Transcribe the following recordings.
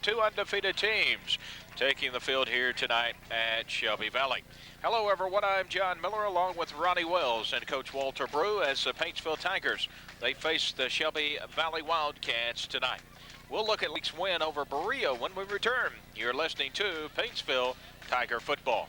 two undefeated teams taking the field here tonight at Shelby Valley. Hello, everyone. I'm John Miller, along with Ronnie Wells and Coach Walter Brew as the Paintsville Tigers. They face the Shelby Valley Wildcats tonight. We'll look at League's win over Berea when we return. You're listening to Paintsville Tiger Football.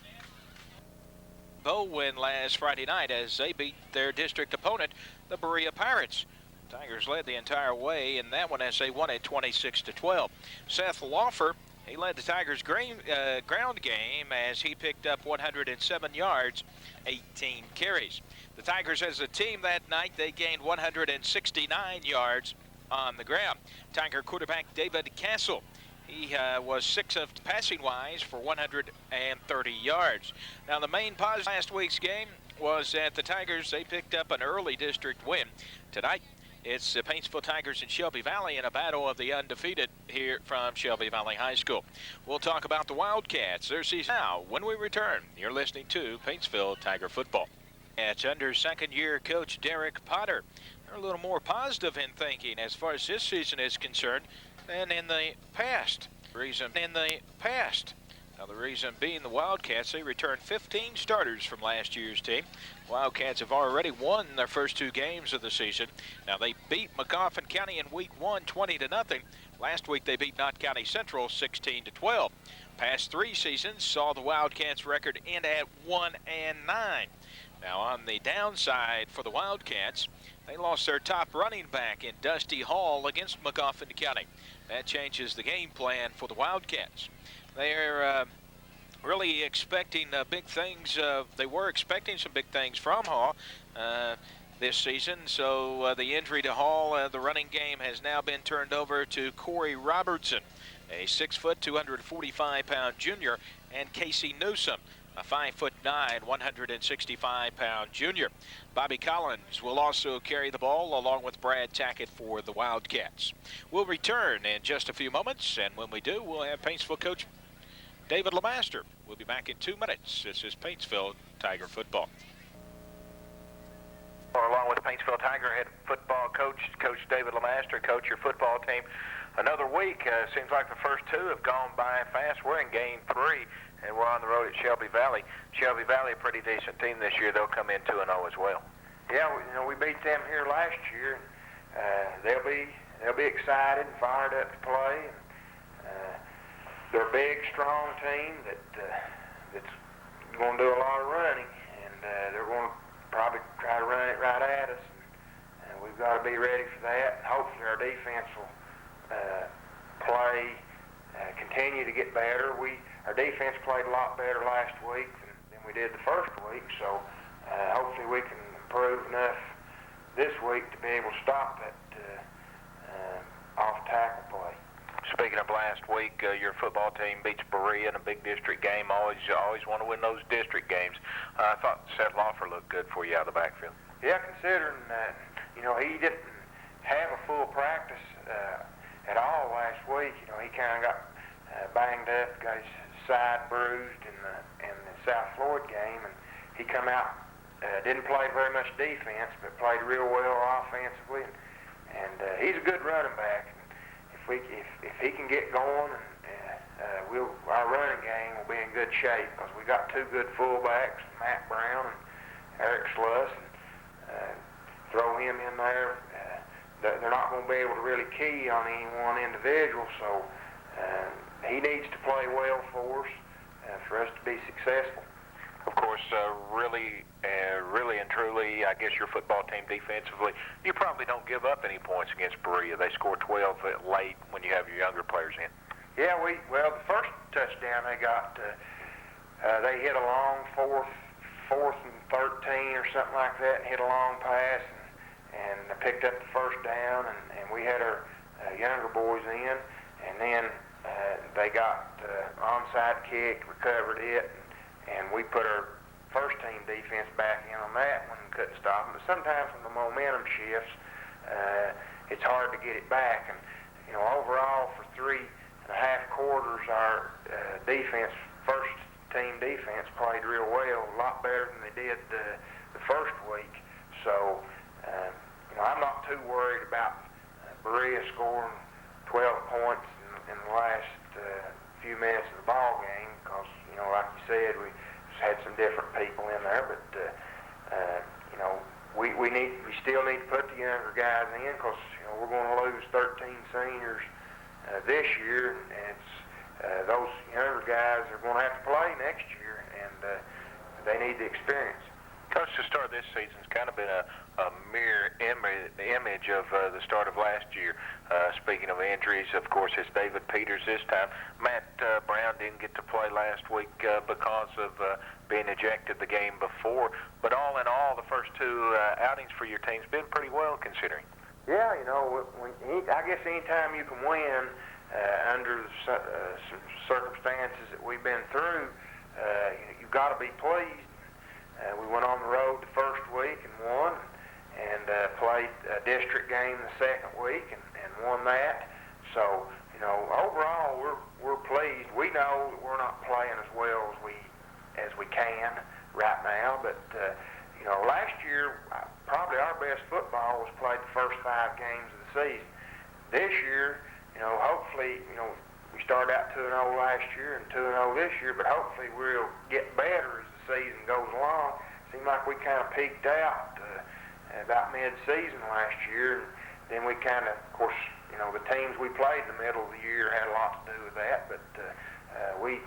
Bow win last Friday night as they beat their district opponent, the Berea Pirates. Tigers led the entire way in that one as they won it 26-12. Seth Lawfer, he led the Tigers' ground game as he picked up 107 yards, 18 carries. The Tigers as a team that night, they gained 169 yards on the ground. Tiger quarterback David Castle, he was 6 of passing-wise for 130 yards. Now, the main positive last week's game was that the Tigers, they picked up an early district win. Tonight, it's the Paintsville Tigers and Shelby Valley in a battle of the undefeated here from Shelby Valley High School. We'll talk about the Wildcats, their season now when we return. You're listening to Paintsville Tiger Football. It's under second-year coach Derek Potter. They're a little more positive in thinking as far as this season is concerned than in the past. Now, the reason being the Wildcats, they returned 15 starters from last year's team. Wildcats have already won their first 2 games of the season. Now, they beat McCoffin County in week 1, 20-0. Last week, they beat Knott County Central 16-12. Past 3 seasons saw the Wildcats record end at 1-9. Now, on the downside for the Wildcats, they lost their top running back in Dusty Hall against McCoffin County. That changes the game plan for the Wildcats. They're really expecting big things. They were expecting some big things from Hall this season. So the injury to Hall, the running game has now been turned over to Corey Robertson, a 6', 245-pound junior, and Casey Newsom, a 5'9", 165-pound junior. Bobby Collins will also carry the ball along with Brad Tackett for the Wildcats. We'll return in just a few moments, and when we do, we'll have Paintsville coach David LeMaster. We'll be back in 2 minutes. This is Paintsville Tiger Football. Along with Paintsville Tiger head football coach David LeMaster. Coach, your football team, another week. Seems like the first 2 have gone by fast. We're in game 3. And we're on the road at Shelby Valley. Shelby Valley, a pretty decent team this year. They'll come in 2-0 as well. Yeah, we beat them here last year. They'll be excited and fired up to play. They're a big, strong team that's going to do a lot of running, and they're going to probably try to run it right at us. And we've got to be ready for that. Hopefully, our defense will continue to get better. Our defense played a lot better last week than we did the first week, so hopefully we can improve enough this week to be able to stop that off-tackle play. Speaking of last week, your football team beats Berea in a big district game. Always want to win those district games. I thought Seth Lawfer looked good for you out of the backfield. Yeah, considering that, he didn't have a full practice at all last week. He kind of got banged up, got his side bruised in the South Floyd game, and he come out, didn't play very much defense, but played real well offensively, and he's a good running back. If he can get going, our running game will be in good shape because we got 2 good fullbacks, Matt Brown and Eric Sluss, and throw him in there. They're not going to be able to really key on any one individual, so he needs to play well for us for us to be successful. Of course, really and truly, I guess your football team defensively, you probably don't give up any points against Berea. They score 12 late when you have your younger players in. Yeah, the first touchdown they got, they hit a long fourth and 13 or something like that, and hit a long pass, and picked up the first down, and we had our younger boys in, and then they got onside kick, recovered it, and we put our first team defense back in on that one and couldn't stop them. But sometimes when the momentum shifts, it's hard to get it back. And overall for 3.5 quarters, our first team defense played real well, a lot better than they did the first week. So I'm not too worried about Berea scoring 12 points in the last different people in there, but you know, we still need to put the younger guys in, because you know, we're going to lose 13 seniors this year, and it's those younger guys are going to have to play next year, and they need the experience. Coach, the start of this season's kind of been a mirror image of the start of last year. Speaking of injuries, of course, it's David Peters this time. Matt Brown didn't get to play last week because of being ejected the game before. But all in all, the first two outings for your team's been pretty well, considering. Yeah, you know, I guess anytime you can win under the circumstances that we've been through, you've got to be pleased. We went on the road the first week and won, and played a district game the second week and won that. So, you know, overall we're pleased. We know that we're not playing as well as we can right now, but you know, last year probably our best football was played the first 5 games of the season. This year, you know, hopefully, you know, we started out 2-0 last year and 2-0 this year, but hopefully we'll get better as the season goes along. Seemed like we kind of peaked out about mid-season last year, and then we kind of course, you know, the teams we played in the middle of the year had a lot to do with that, but we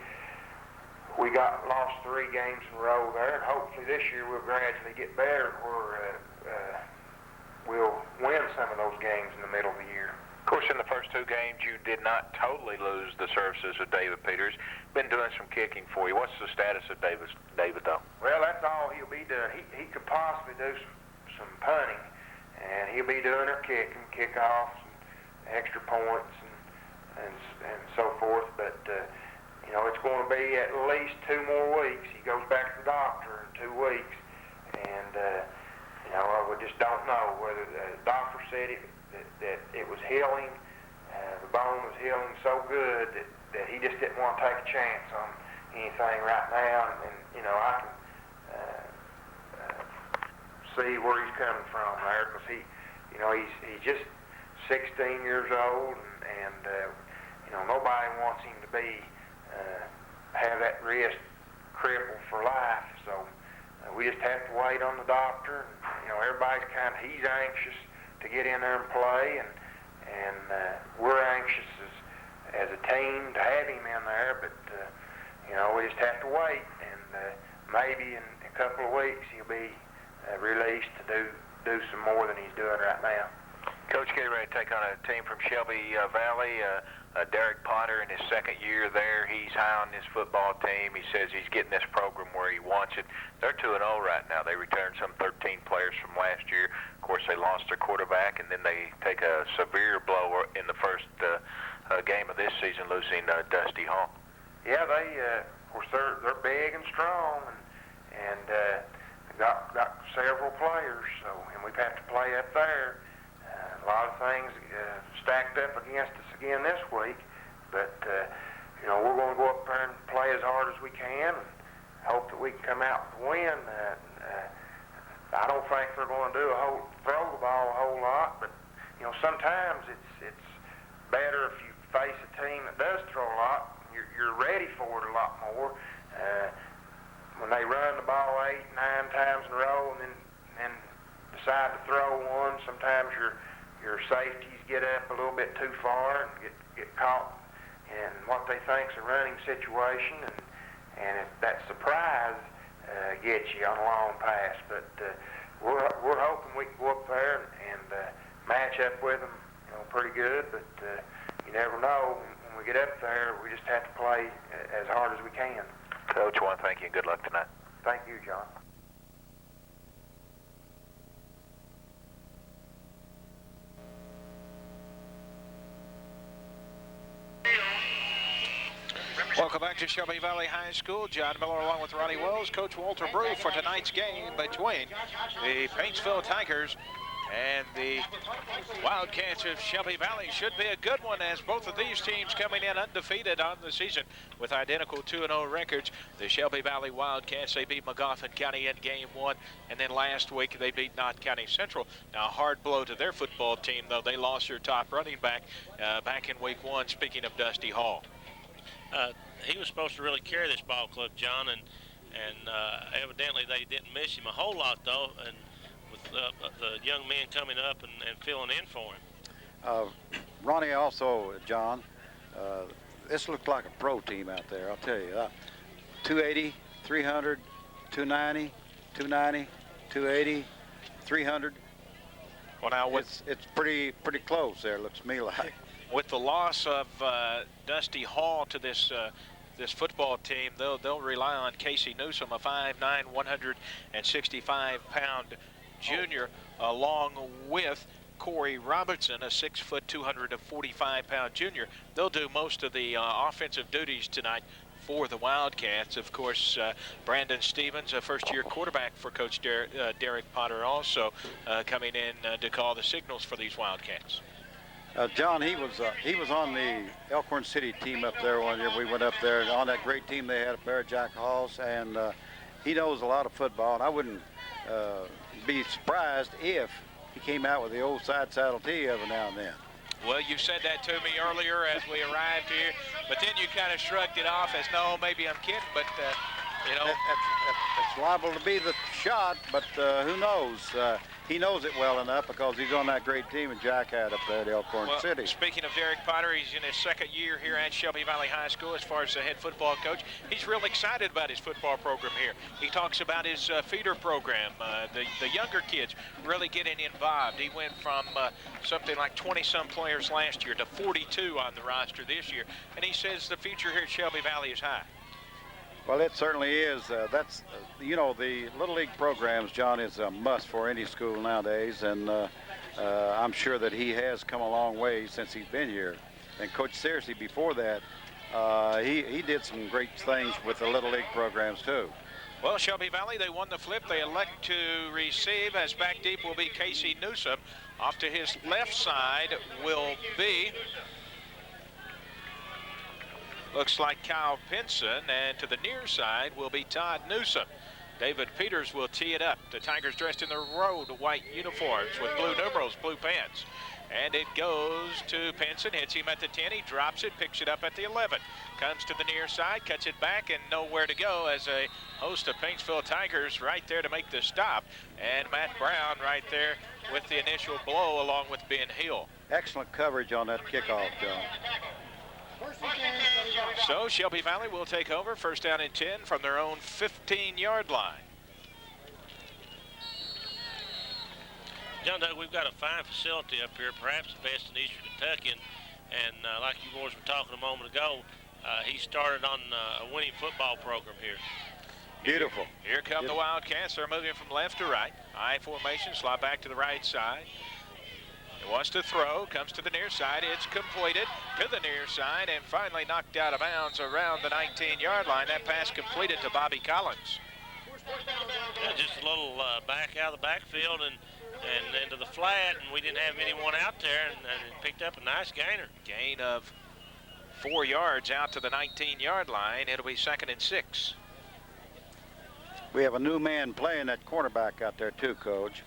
lost 3 games in a row there, and hopefully this year we'll gradually get better where we'll win some of those games in the middle of the year. Of course, in the first 2 games, you did not totally lose the services of David Peters. Been doing some kicking for you. What's the status of David, though? Well, that's all he'll be doing. He could possibly do some punting, and he'll be doing it kicking, kickoffs, and extra points, and so forth. But you know, it's going to be at least 2 more weeks. He goes back to the doctor in 2 weeks, and you know, we just don't know whether the doctor said that it was healing. The bone was healing so good that he just didn't want to take a chance on anything right now. And you know, I can see where he's coming from there, because you know, he's just 16 years old, and you know, nobody wants him to be have that wrist crippled for life. So we just have to wait on the doctor. And, you know, everybody's he's anxious to get in there and play, and we're anxious as a team to have him in there, but you know, we just have to wait, and maybe in a couple of weeks he'll be released to do some more than he's doing right now. Coach, getting ready to take on a team from Shelby Valley. Derek Potter in his second year there. He's high on this football team. He says he's getting this program where he wants it. They're 2-0 right now. They returned some 13 players from last year. Of course, they lost their quarterback, and then they take a severe blow in the first game of this season, losing Dusty Hall. Yeah, of course, they're big and strong, and got several players. So, and we've had to play up there. A lot of things stacked up against us again this week, but you know, we're going to go up there and play as hard as we can, and hope that we can come out with a win. I don't think they're going to throw the ball a whole lot, but you know, sometimes it's better if you face a team that does throw a lot. You're ready for it a lot more. When they run the ball 8, 9 times in a row, and then decide to throw one, sometimes your safeties get up a little bit too far and get caught in what they think's a running situation, and if that surprise gets you on a long pass. But we're hoping we can go up there and match up with them, you know, pretty good. But you never know. When we get up there, we just have to play as hard as we can. Coach, I want to thank you and good luck tonight. Thank you, John. Welcome back to Shelby Valley High School. John Miller along with Ronnie Wells, Coach Walter Brew for tonight's game between the Paintsville Tigers and the Wildcats of Shelby Valley. Should be a good one, as both of these teams coming in undefeated on the season with identical 2-0 records. The Shelby Valley Wildcats, they beat McGoffin County in game 1, and then last week they beat Knott County Central. Now, a hard blow to their football team, though. They lost their top running back back in week 1, speaking of Dusty Hall. He was supposed to really carry this ball club, John, and and evidently they didn't miss him a whole lot though, and with the young men coming up and filling in for him. Ronnie, also, John, this looked like a pro team out there, I'll tell you. 280, 300, 290, 290, 280, 300. Well, now it's pretty close there, looks to me like. With the loss of Dusty Hall to this football team, they'll rely on Casey Newsom, a 5'9", 165-pound junior, along with Corey Robertson, a 6 foot, 245-pound junior. They'll do most of the offensive duties tonight for the Wildcats. Of course, Brandon Stevens, a first-year quarterback for Coach Derek Potter, also coming in to call the signals for these Wildcats. John, he was on the Elkhorn City team up there one year. We went up there on that great team they had up there at Jack Hall's, and he knows a lot of football. And I wouldn't be surprised if he came out with the old side saddle tee every now and then. Well, you said that to me earlier as we arrived here, but then you kind of shrugged it off as, no, maybe I'm kidding, but, you know. It's liable to be the shot, but who knows? He knows it well enough because he's on that great team that Jack had up there at Elkhorn City. Speaking of Derek Potter, he's in his second year here at Shelby Valley High School as far as the head football coach. He's real excited about his football program here. He talks about his feeder program, the younger kids really getting involved. He went from something like 20-some players last year to 42 on the roster this year, and he says the future here at Shelby Valley is high. Well, it certainly is. That's, you know, the Little League programs, John, is a must for any school nowadays, and I'm sure that he has come a long way since he's been here. And Coach Searcy, before that, he did some great things with the Little League programs, too. Well, Shelby Valley, they won the flip. They elect to receive, as back deep will be Casey Newsom. Off to his left side will be, looks like Kyle Pinson, and to the near side will be Todd Newsom. David Peters will tee it up. The Tigers dressed in their road white uniforms with blue numerals, blue pants. And it goes to Pinson, hits him at the 10, he drops it, picks it up at the 11. Comes to the near side, cuts it back, and nowhere to go as a host of Paintsville Tigers right there to make the stop. And Matt Brown right there with the initial blow along with Ben Hill. Excellent coverage on that kickoff, John. So Shelby Valley will take over, first down and 10 from their own 15-yard line. John Doug, we've got a fine facility up here, perhaps the best in Eastern Kentucky, and like you boys were talking a moment ago, he started on a winning football program here. Beautiful. Here come the Wildcats. They're moving from left to right. I formation, slot back to the right side. He wants to throw, comes to the near side. It's completed to the near side and finally knocked out of bounds around the 19-yard line. That pass completed to Bobby Collins. Yeah, just a little back out of the backfield and into the flat, and we didn't have anyone out there, and picked up a nice gainer. Gain of 4 yards out to the 19-yard line. It'll be 2nd and 6. We have a new man playing that cornerback out there too, Coach.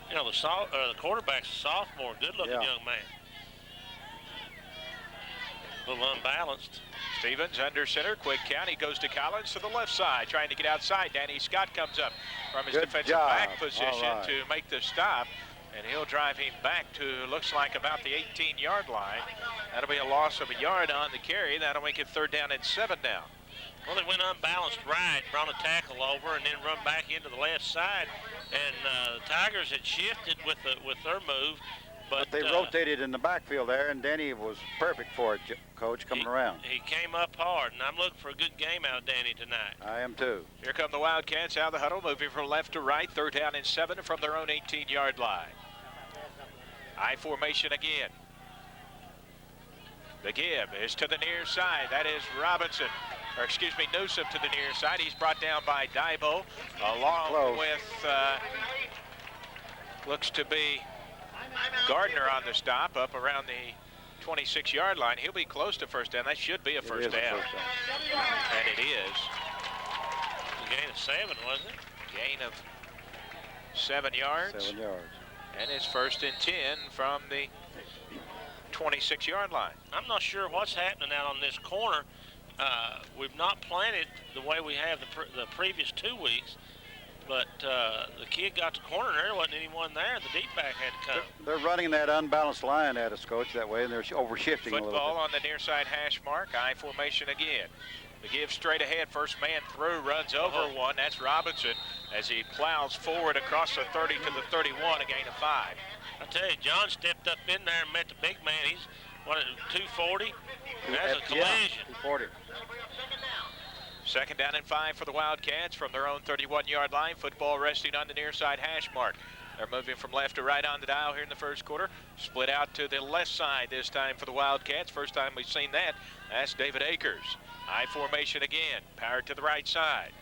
You know, the quarterback's a sophomore, good-looking young man. A little unbalanced. Stevens under center, quick count. He goes to Collins to the left side, trying to get outside. Danny Scott comes up from his defensive back position to make the stop, and he'll drive him back to, looks like, about the 18-yard line. That'll be a loss of a yard on the carry. That'll make it 3rd down and 7 now. Well, they went unbalanced right, brought a tackle over, and then run back into the left side. And the Tigers had shifted with their move. But they rotated in the backfield there, and Danny was perfect for it, Coach, coming around. He came up hard, and I'm looking for a good game out of Danny tonight. I am too. Here come the Wildcats out of the huddle, moving from left to right, 3rd down and 7 from their own 18-yard line. I formation again. The give is to the near side. That is Robinson. Or excuse me, Newsom to the near side. He's brought down by Dybo, along with, looks to be Gardner on the stop, up around the 26-yard line. He'll be close to 1st down. That should be a first down. And it is. A gain of 7, wasn't it? Gain of 7 yards. 7 yards. And it's 1st and 10 from the 26-yard line. I'm not sure what's happening out on this corner, We've not planted the way we have the previous 2 weeks, but the kid got the corner and there wasn't anyone there. The deep back had to come. They're running that unbalanced line at us, Coach, that way, and they're over-shifting a little bit. Football on the near side hash mark, I formation again. The give straight ahead, first man through, runs over one. That's Robinson as he plows forward across the 30 to the 31, a gain of 5. I tell you, John stepped up in there and met the big man. He's, 240? That's a collision. 240. Second down and 5 for the Wildcats from their own 31-yard line. Football resting on the near side hash mark. They're moving from left to right on the dial here in the first quarter. Split out to the left side this time for the Wildcats. First time we've seen that. That's David Akers. I formation again. Power to the right side.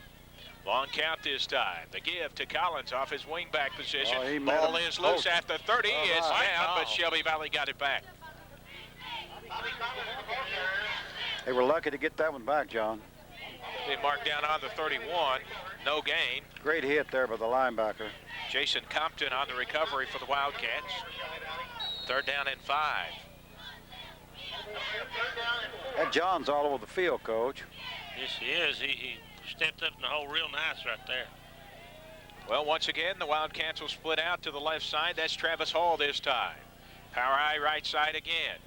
Long count this time. The give to Collins off his wingback position. Ball is loose at the 30. It's down, but Shelby Valley got it back. They were lucky to get that one back, John. They marked down on the 31. No gain. Great hit there by the linebacker. Jason Compton on the recovery for the Wildcats. Third down and 5. That John's all over the field, Coach. Yes, he is. He stepped up in the hole real nice right there. Well, once again, the Wildcats will split out to the left side. That's Travis Hall this time. Power high right side again.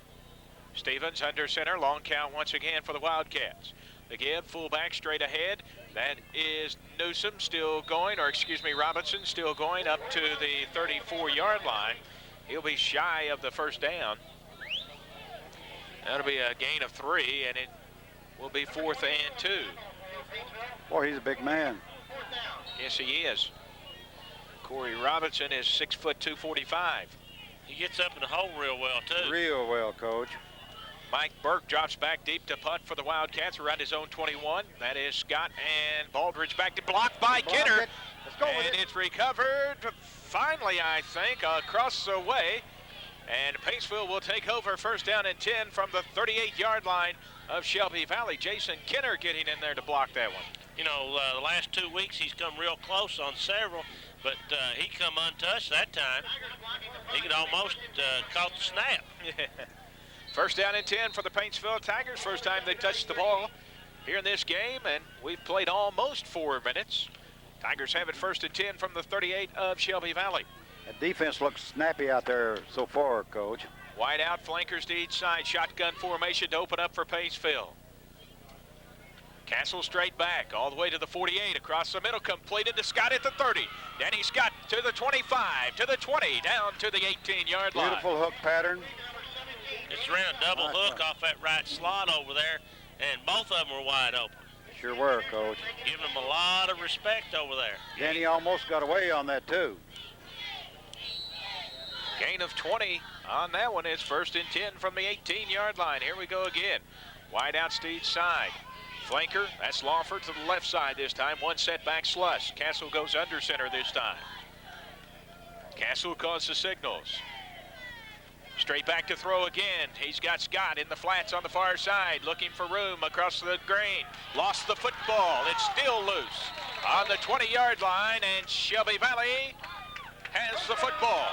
Stevens under center. Long count once again for the Wildcats. The give, fullback straight ahead. That is Newsom still going, or excuse me, Robinson still going up to the 34-yard line. He'll be shy of the first down. That'll be a gain of 3, and it will be 4th and 2. Boy, he's a big man. Yes, he is. Corey Robinson is 6 foot 245. He gets up in the hole real well, too. Real well, Coach. Mike Burke drops back deep to punt for the Wildcats around his own 21. That is Scott, and Baldridge back to block by Kidder. Let's go with And it. it's recovered finally, I think, across the way. And Paintsville will take over first down and 10 from the 38-yard line of Shelby Valley. Jason Kinner getting in there to block that one. You know, the last 2 weeks he's come real close on several, but he come untouched that time. He could almost caught the snap. First down and 10 for the Paintsville Tigers. First time they touched the ball here in this game, and we've played almost 4 minutes. Tigers have it first and 10 from the 38 of Shelby Valley. That defense looks snappy out there so far, Coach. Wide out, flankers to each side. Shotgun formation to open up for Paintsville. Castle straight back, all the way to the 48, across the middle, completed to Scott at the 30. Danny Scott to the 25, to the 20, down to the 18-yard line. Beautiful hook pattern. It's ran a double hook off that right slot over there, and both of them were wide open. Sure were, Coach. Giving them a lot of respect over there. Danny almost got away on that, too. Gain of 20 on that one. Is first and 10 from the 18-yard line. Here we go again. Wide out to each side. Flanker, that's Lawford to the left side this time. One setback slush. Castle goes under center this time. Castle calls the signals. Straight back to throw again. He's got Scott in the flats on the far side, looking for room across the green. Lost the football. It's still loose on the 20-yard line, and Shelby Valley has the football.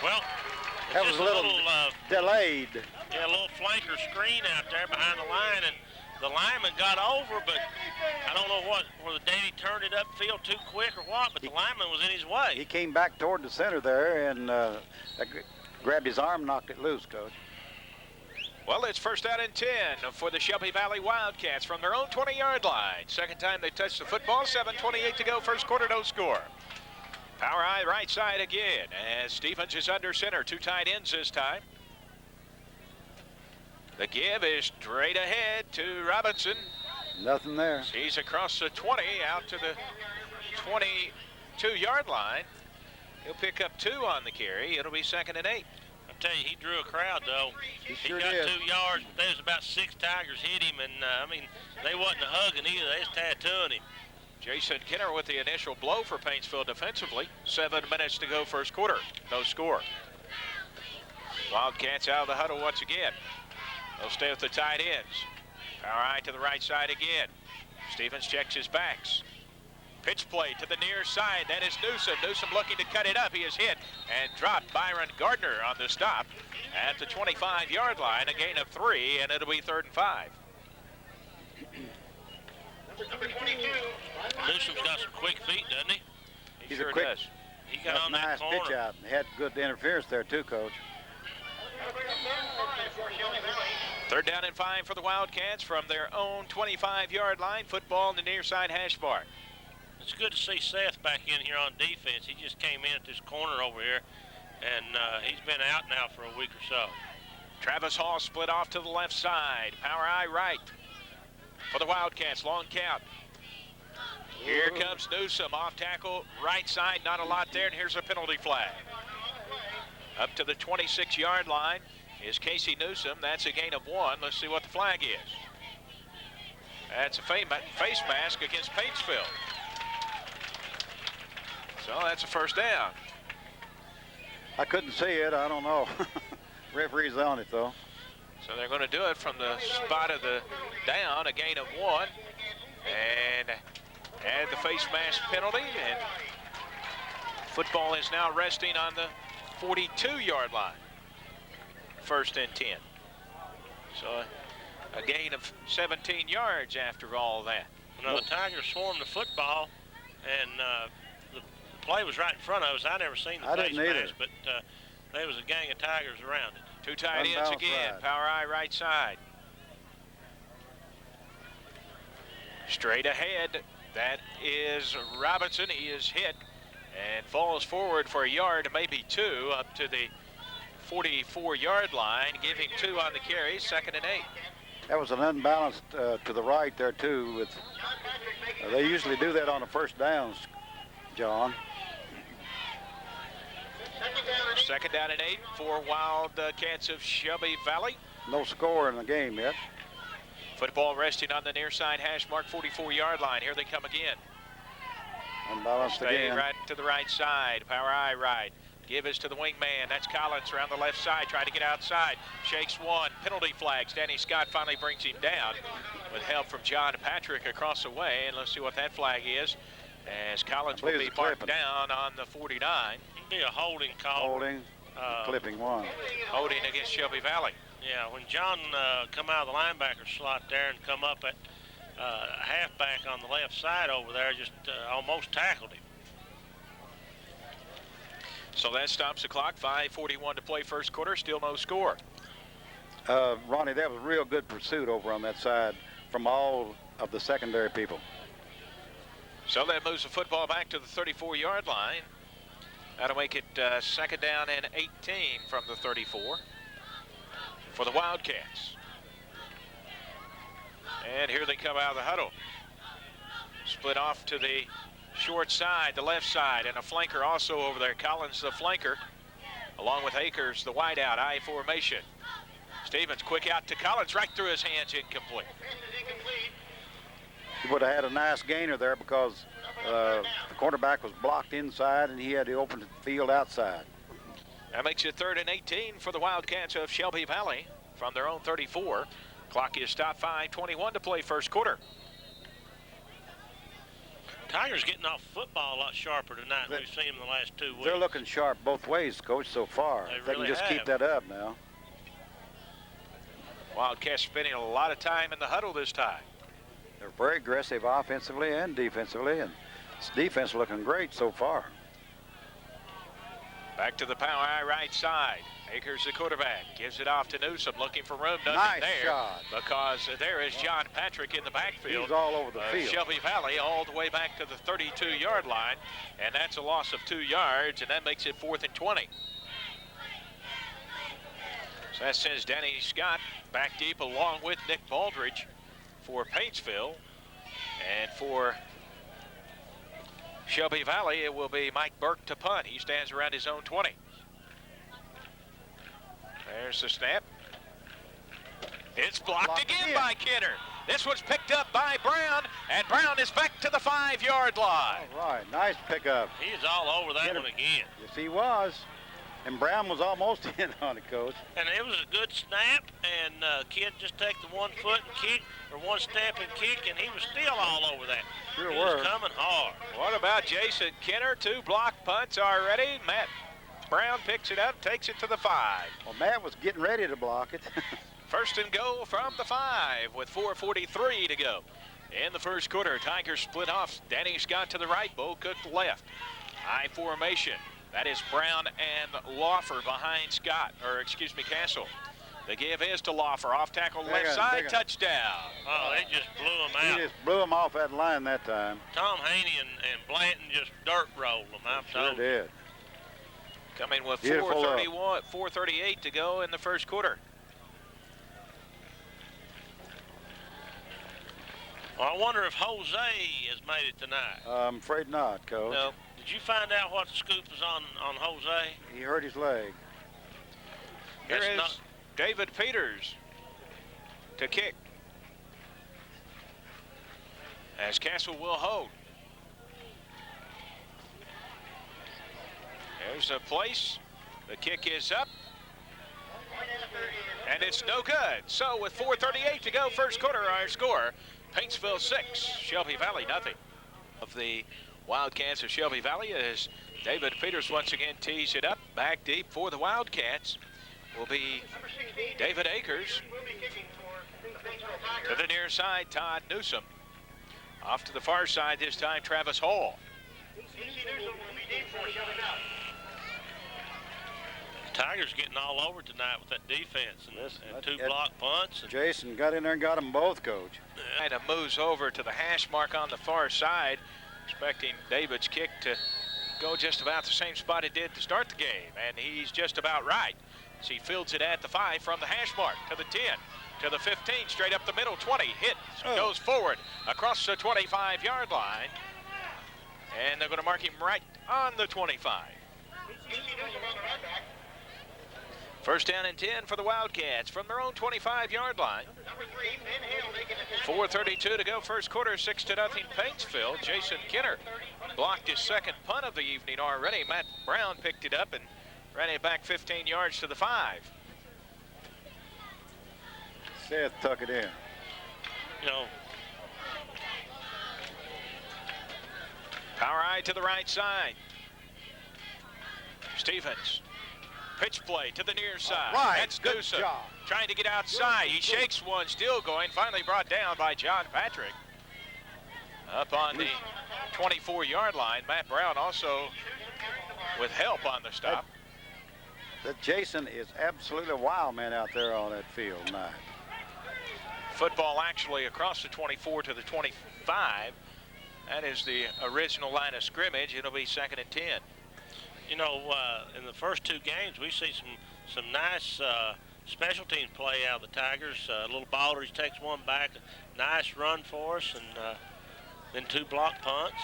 Well, That was a little delayed. Yeah, a little flanker screen out there behind the line, and the lineman got over, but I don't know whether Davey turned it upfield too quick or what, but the lineman was in his way. He came back toward the center there and grabbed his arm, knocked it loose, Coach. Well, it's first down and 10 for the Shelby Valley Wildcats from their own 20-yard line. Second time they touched the football, 7:28 to go, first quarter, no score. Power high right side again as Stevens is under center. 2 tight ends this time. The give is straight ahead to Robinson. Nothing there. He's across the 20 out to the 22-yard line. He'll pick up 2 on the carry. It'll be second and 8. I tell you, he drew a crowd, though. He sure got did. 2 yards, but there was about 6 Tigers hit him, and, I mean, they wasn't hugging either. They was tattooing him. Jason Kinner with the initial blow for Paintsville defensively. 7 minutes to go first quarter. No score. Wildcats out of the huddle once again. They'll stay with the tight ends. Power high to the right side again. Stevens checks his backs. Pitch play to the near side. That is Newsom. Newsom looking to cut it up. He is hit and dropped. Byron Gardner on the stop at the 25-yard line. A gain of 3, and it'll be 3rd and 5. Number 22. Newsom's got some quick feet, doesn't he? He sure does. He got on that nice corner. pitch out. He had good interference there too, Coach. 3rd down and 5 for the Wildcats from their own 25-yard line. Football in the near side hash mark. It's good to see Seth back in here on defense. He just came in at this corner over here, and he's been out now for a week or so. Travis Hall split off to the left side. Power eye right for the Wildcats. Long count. Here comes Newsom off tackle, right side. Not a lot there, and here's a penalty flag. Up to the 26-yard line is Casey Newsom. That's a gain of 1. Let's see what the flag is. That's a face mask against Paintsville. So that's a 1st down. I couldn't see it. I don't know. Referee's on it, though. So they're going to do it from the spot of the down, a gain of 1. And add the face mask penalty. And football is now resting on the 42-yard line. 1st and 10. So a gain of 17 yards after all that. Now the Tigers swarmed the football, and the play was right in front of us. I never seen the face mask, but there was a gang of Tigers around it. 2 tight ends again. Power eye right side. Straight ahead. That is Robinson. He is hit and falls forward for a yard, maybe 2, up to the 44-yard line, giving 2 on the carry. 2nd and 8. That was an unbalanced to the right there too. With they usually do that on the 1st downs, John. 2nd down and 8 for Wildcats of Shelby Valley. No score in the game yet. Football resting on the near side hash mark 44-yard line. Here they come again. Unbalanced again. Right to the right side. Power eye right. Give is to the wingman. That's Collins around the left side, trying to get outside. Shakes 1. Penalty flags. Danny Scott finally brings him down with help from John Patrick across the way. And let's see what that flag is, as Collins will be marked down on the 49. It'd be a holding call. Holding. Clipping 1. Holding against Shelby Valley. Yeah, when John come out of the linebacker slot there and come up at halfback on the left side over there, just almost tackled him. So that stops the clock. 5:41 to play 1st quarter. Still no score. Ronnie, that was real good pursuit over on that side from all of the secondary people. So that moves the football back to the 34-yard line. That'll make it 2nd down and 18 from the 34 for the Wildcats. And here they come out of the huddle. Split off to the short side, the left side, and a flanker also over there. Collins, the flanker, along with Akers, the wideout, I formation. Stevens, quick out to Collins, right through his hands, incomplete. He would have had a nice gainer there because the quarterback was blocked inside and he had to open the field outside. That makes it 3rd and 18 for the Wildcats of Shelby Valley from their own 34. Clock is stopped. 5:21 to play 1st quarter. Tigers getting off football a lot sharper tonight than we've seen them the last 2 weeks. They're looking sharp both ways, Coach, so far. They can just keep that up now. Wildcats spending a lot of time in the huddle this time. They're very aggressive offensively and defensively, and this defense looking great so far. Back to the power eye right side. Akers, the quarterback, gives it off to Newsom, looking for room. Nothing nice there shot. Because there is John Patrick in the backfield. He's all over the field. Shelby Valley all the way back to the 32-yard line, and that's a loss of 2 yards, and that makes it 4th and 20. So that sends Danny Scott back deep along with Nick Baldridge for Paintsville, and for Shelby Valley, it will be Mike Burke to punt. He stands around his own 20. There's the snap. It's blocked again by Kidder. This one's picked up by Brown, and Brown is back to the 5-yard line. All right, nice pickup. He's all over that one again. Yes, he was. And Brown was almost in on it, Coach. And it was a good snap, and kid just take the 1 foot and kick, or 1 step and kick, and he was still all over that. Sure he were. was coming hard. What about Jason Kenner? 2 block punts already. Matt Brown picks it up, takes it to the 5. Well, Matt was getting ready to block it. First and goal from the 5 with 4:43 to go. In the first quarter, Tigers split off. Danny Scott to the right, Bo Cook left. I formation. That is Brown and Lawfer behind Scott, or excuse me, Castle. The give is to Lawfer. Off tackle left side, touchdown. Oh, they just blew him He out. just blew him off that line that time. Tom Haney and Blanton just dirt rolled them. I'm Sure told. did. Coming with Beautiful 4:38 to go in the first quarter. Well, I wonder if Jose has made it tonight. I'm afraid not, Coach. No. Did you find out what the scoop is on Jose? He hurt his leg. Here That's is not- David Peters to kick. As Castle will hold. There's a place. The kick is up. And it's no good. So with 4:38 to go, first quarter, our score, Paintsville 6, Shelby Valley nothing. Of the Wildcats of Shelby Valley as David Peters once again tees it up. Back deep for the Wildcats will be David Akers. To the near side, Todd Newsom. Off to the far side this time, Travis Hall. Tigers getting all over tonight with that defense and 2 block punts. And Jason got in there and got them both, Coach. Kind of moves over to the hash mark on the far side, expecting David's kick to go just about the same spot it did to start the game, and he's just about right. As he fields it at the 5 from the hash mark to the 10, to the 15, straight up the middle, 20, hit, goes forward across the 25-yard line, and they're going to mark him right on the 25. First down and 10 for the Wildcats from their own 25-yard line. 4:32 to go, first quarter, 6-0 Paintsville. Jason Kenner blocked his second punt of the evening already. Matt Brown picked it up and ran it back 15 yards to the 5. Seth tuck it in. you know, Power eye to the right side. Stevens. Pitch play to the near side. Right, That's good Newsom job. trying to get outside. He shakes one, still going. Finally brought down by John Patrick. Up on the 24-yard line. Matt Brown also with help on the stop. That Jason is absolutely a wild man out there on that field tonight. Football actually across the 24 to the 25. That is the original line of scrimmage. It'll be 2nd and 10. you know, in the first 2 games, we see some nice special teams play out of the Tigers. Little Baldridge takes one back, a nice run for us, and then 2 block punts.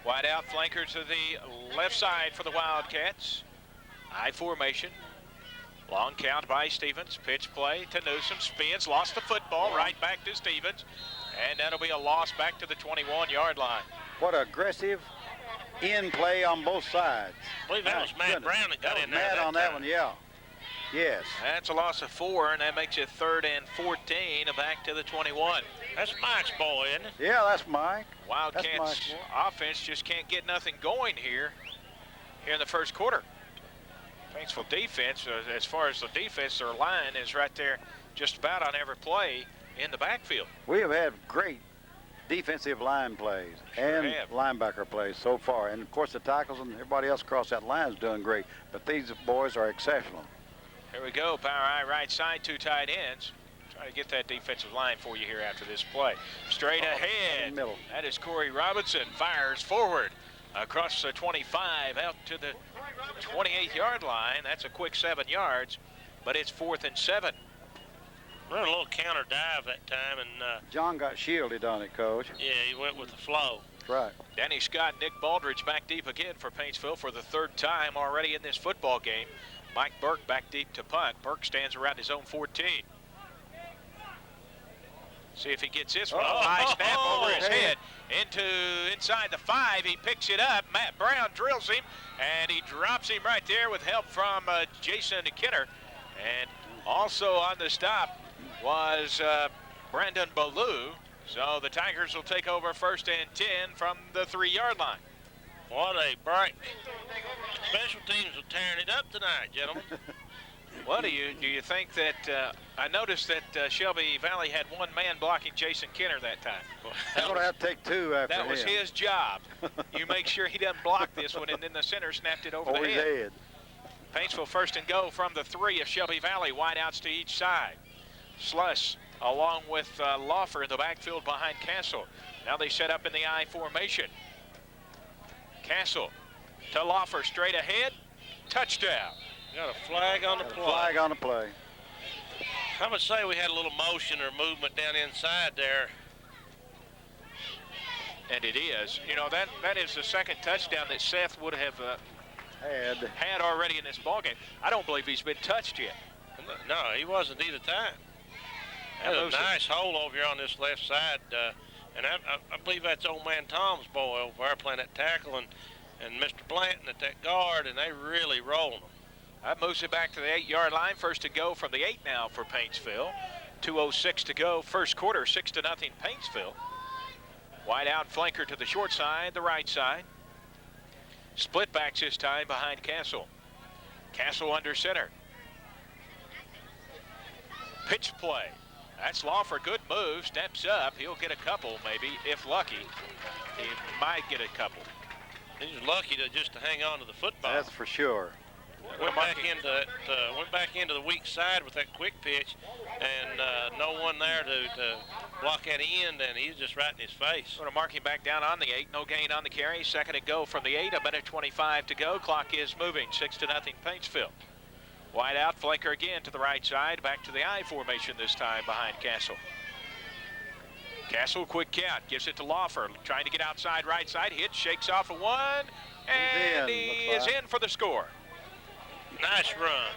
Wide out flanker to the left side for the Wildcats. I formation. Long count by Stevens. Pitch play to Newsom. Spins, lost the football, right back to Stevens. And that'll be a loss back to the 21-yard line. What aggressive in play on both sides. I believe that was Matt Brown that got in there. Matt on that one, yeah. Yes. That's a loss of 4, and that makes it 3rd and 14, back to the 21. That's Mike's boy, isn't it? Yeah, that's Mike. Wildcats That's Mike. offense just can't get nothing going here in the first quarter. Paintsville defense, as far as the defense, their line is right there just about on every play in the backfield. We have had great defensive line plays and have. linebacker plays so far. And, of course, the tackles and everybody else across that line is doing great. But these boys are exceptional. Here we go, power eye right side, 2 tight ends. Try to get that defensive line for you here after this play. Straight ahead. middle. That is Corey Robinson. Fires forward across the 25 out to the 28-yard line. That's a quick 7 yards, but it's 4th and 7. Run a little counter dive that time, and John got shielded on it, Coach. yeah, he went with the flow. Right. Danny Scott, Nick Baldridge back deep again for Paintsville for the 3rd time already in this football game. Mike Burke back deep to punt. Burke stands around his own 14. See if he gets this one. High snap over his head inside the 5. He picks it up. Matt Brown drills him, and he drops him right there with help from Jason Kinner. And also on the stop was Brandon Ballou. So the Tigers will take over 1st and 10 from the 3-yard line. What a break. Special teams are tearing it up tonight, gentlemen. What do you think that I noticed that Shelby Valley had one man blocking Jason Kinner that time. They're going to have to take 2 after that was him. his job. You make sure he doesn't block this one, and then the center snapped it over the his head. Paintsville 1st and go from the 3 of Shelby Valley. Wideouts to each side. Slush along with Lawfer in the backfield behind Castle. Now they set up in the I formation. Castle to Lawfer straight ahead. Touchdown. Got a flag on the play. Flag on the play. I would say we had a little motion or movement down inside there. And it is. You know, that is the 2nd touchdown that Seth would have had already in this ballgame. I don't believe he's been touched yet. No, he wasn't either time. There's a nice hole over here on this left side. And I believe that's old man Tom's boy over there playing that tackle, and Mr. Blanton at that guard, and they really rolling them. That moves it back to the 8-yard line. 1st to go from the 8 now for Paintsville. 2:06 to go, 1st quarter, 6-0 Paintsville. Wide out flanker to the short side, the right side. Split backs this time behind Castle. Castle under center. Pitch play. That's Lawfer. Good move. Steps up. He'll get a couple, maybe, if lucky. He might get a couple. He's lucky to hang on to the football. That's for sure. Went back into the weak side with that quick pitch, and no one there to block that end, and he's just right in his face. Going to mark him back down on the 8. No gain on the carry. 2nd to go from the 8. 1:25 to go. Clock is moving. 6-0 Paintsville. Wide out, flanker again to the right side. Back to the I formation this time behind Castle. Castle, quick count, gives it to Lawfer. Trying to get outside right side. Hits, shakes off a 1. And he is in for the score. Nice run.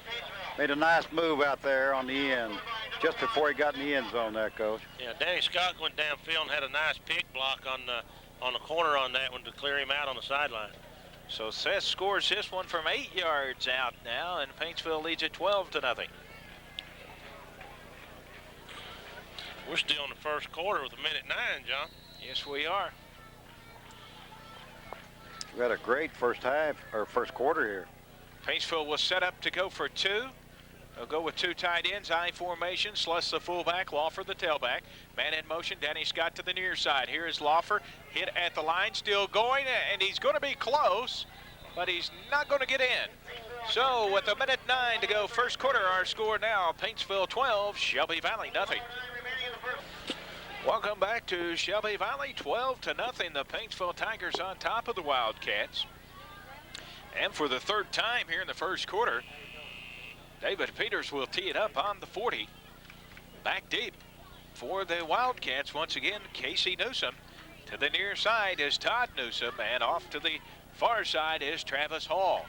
Made a nice move out there on the end, just before he got in the end zone there, Coach. Yeah, Danny Scott went downfield and had a nice pick block on the corner on that one to clear him out on the sideline. So Seth scores this one from 8 yards out now, and Paintsville leads it 12-0. We're still in the 1st quarter with 1:09, John. Yes, we are. We had a great first quarter here. Paintsville was set up to go for 2. They'll go with 2 tight ends, I formation. Sluss the fullback, Lawfer the tailback. Man in motion, Danny Scott to the near side. Here is Lawfer, hit at the line, still going, and he's going to be close, but he's not going to get in. So with 1:09 to go, 1st quarter, our score now, Paintsville 12, Shelby Valley nothing. Welcome back to Shelby Valley, 12-0. The Paintsville Tigers on top of the Wildcats. And for the 3rd time here in the 1st quarter, David Peters will tee it up on the 40. Back deep for the Wildcats once again, Casey Newsom. To the near side is Todd Newsom, and off to the far side is Travis Hall.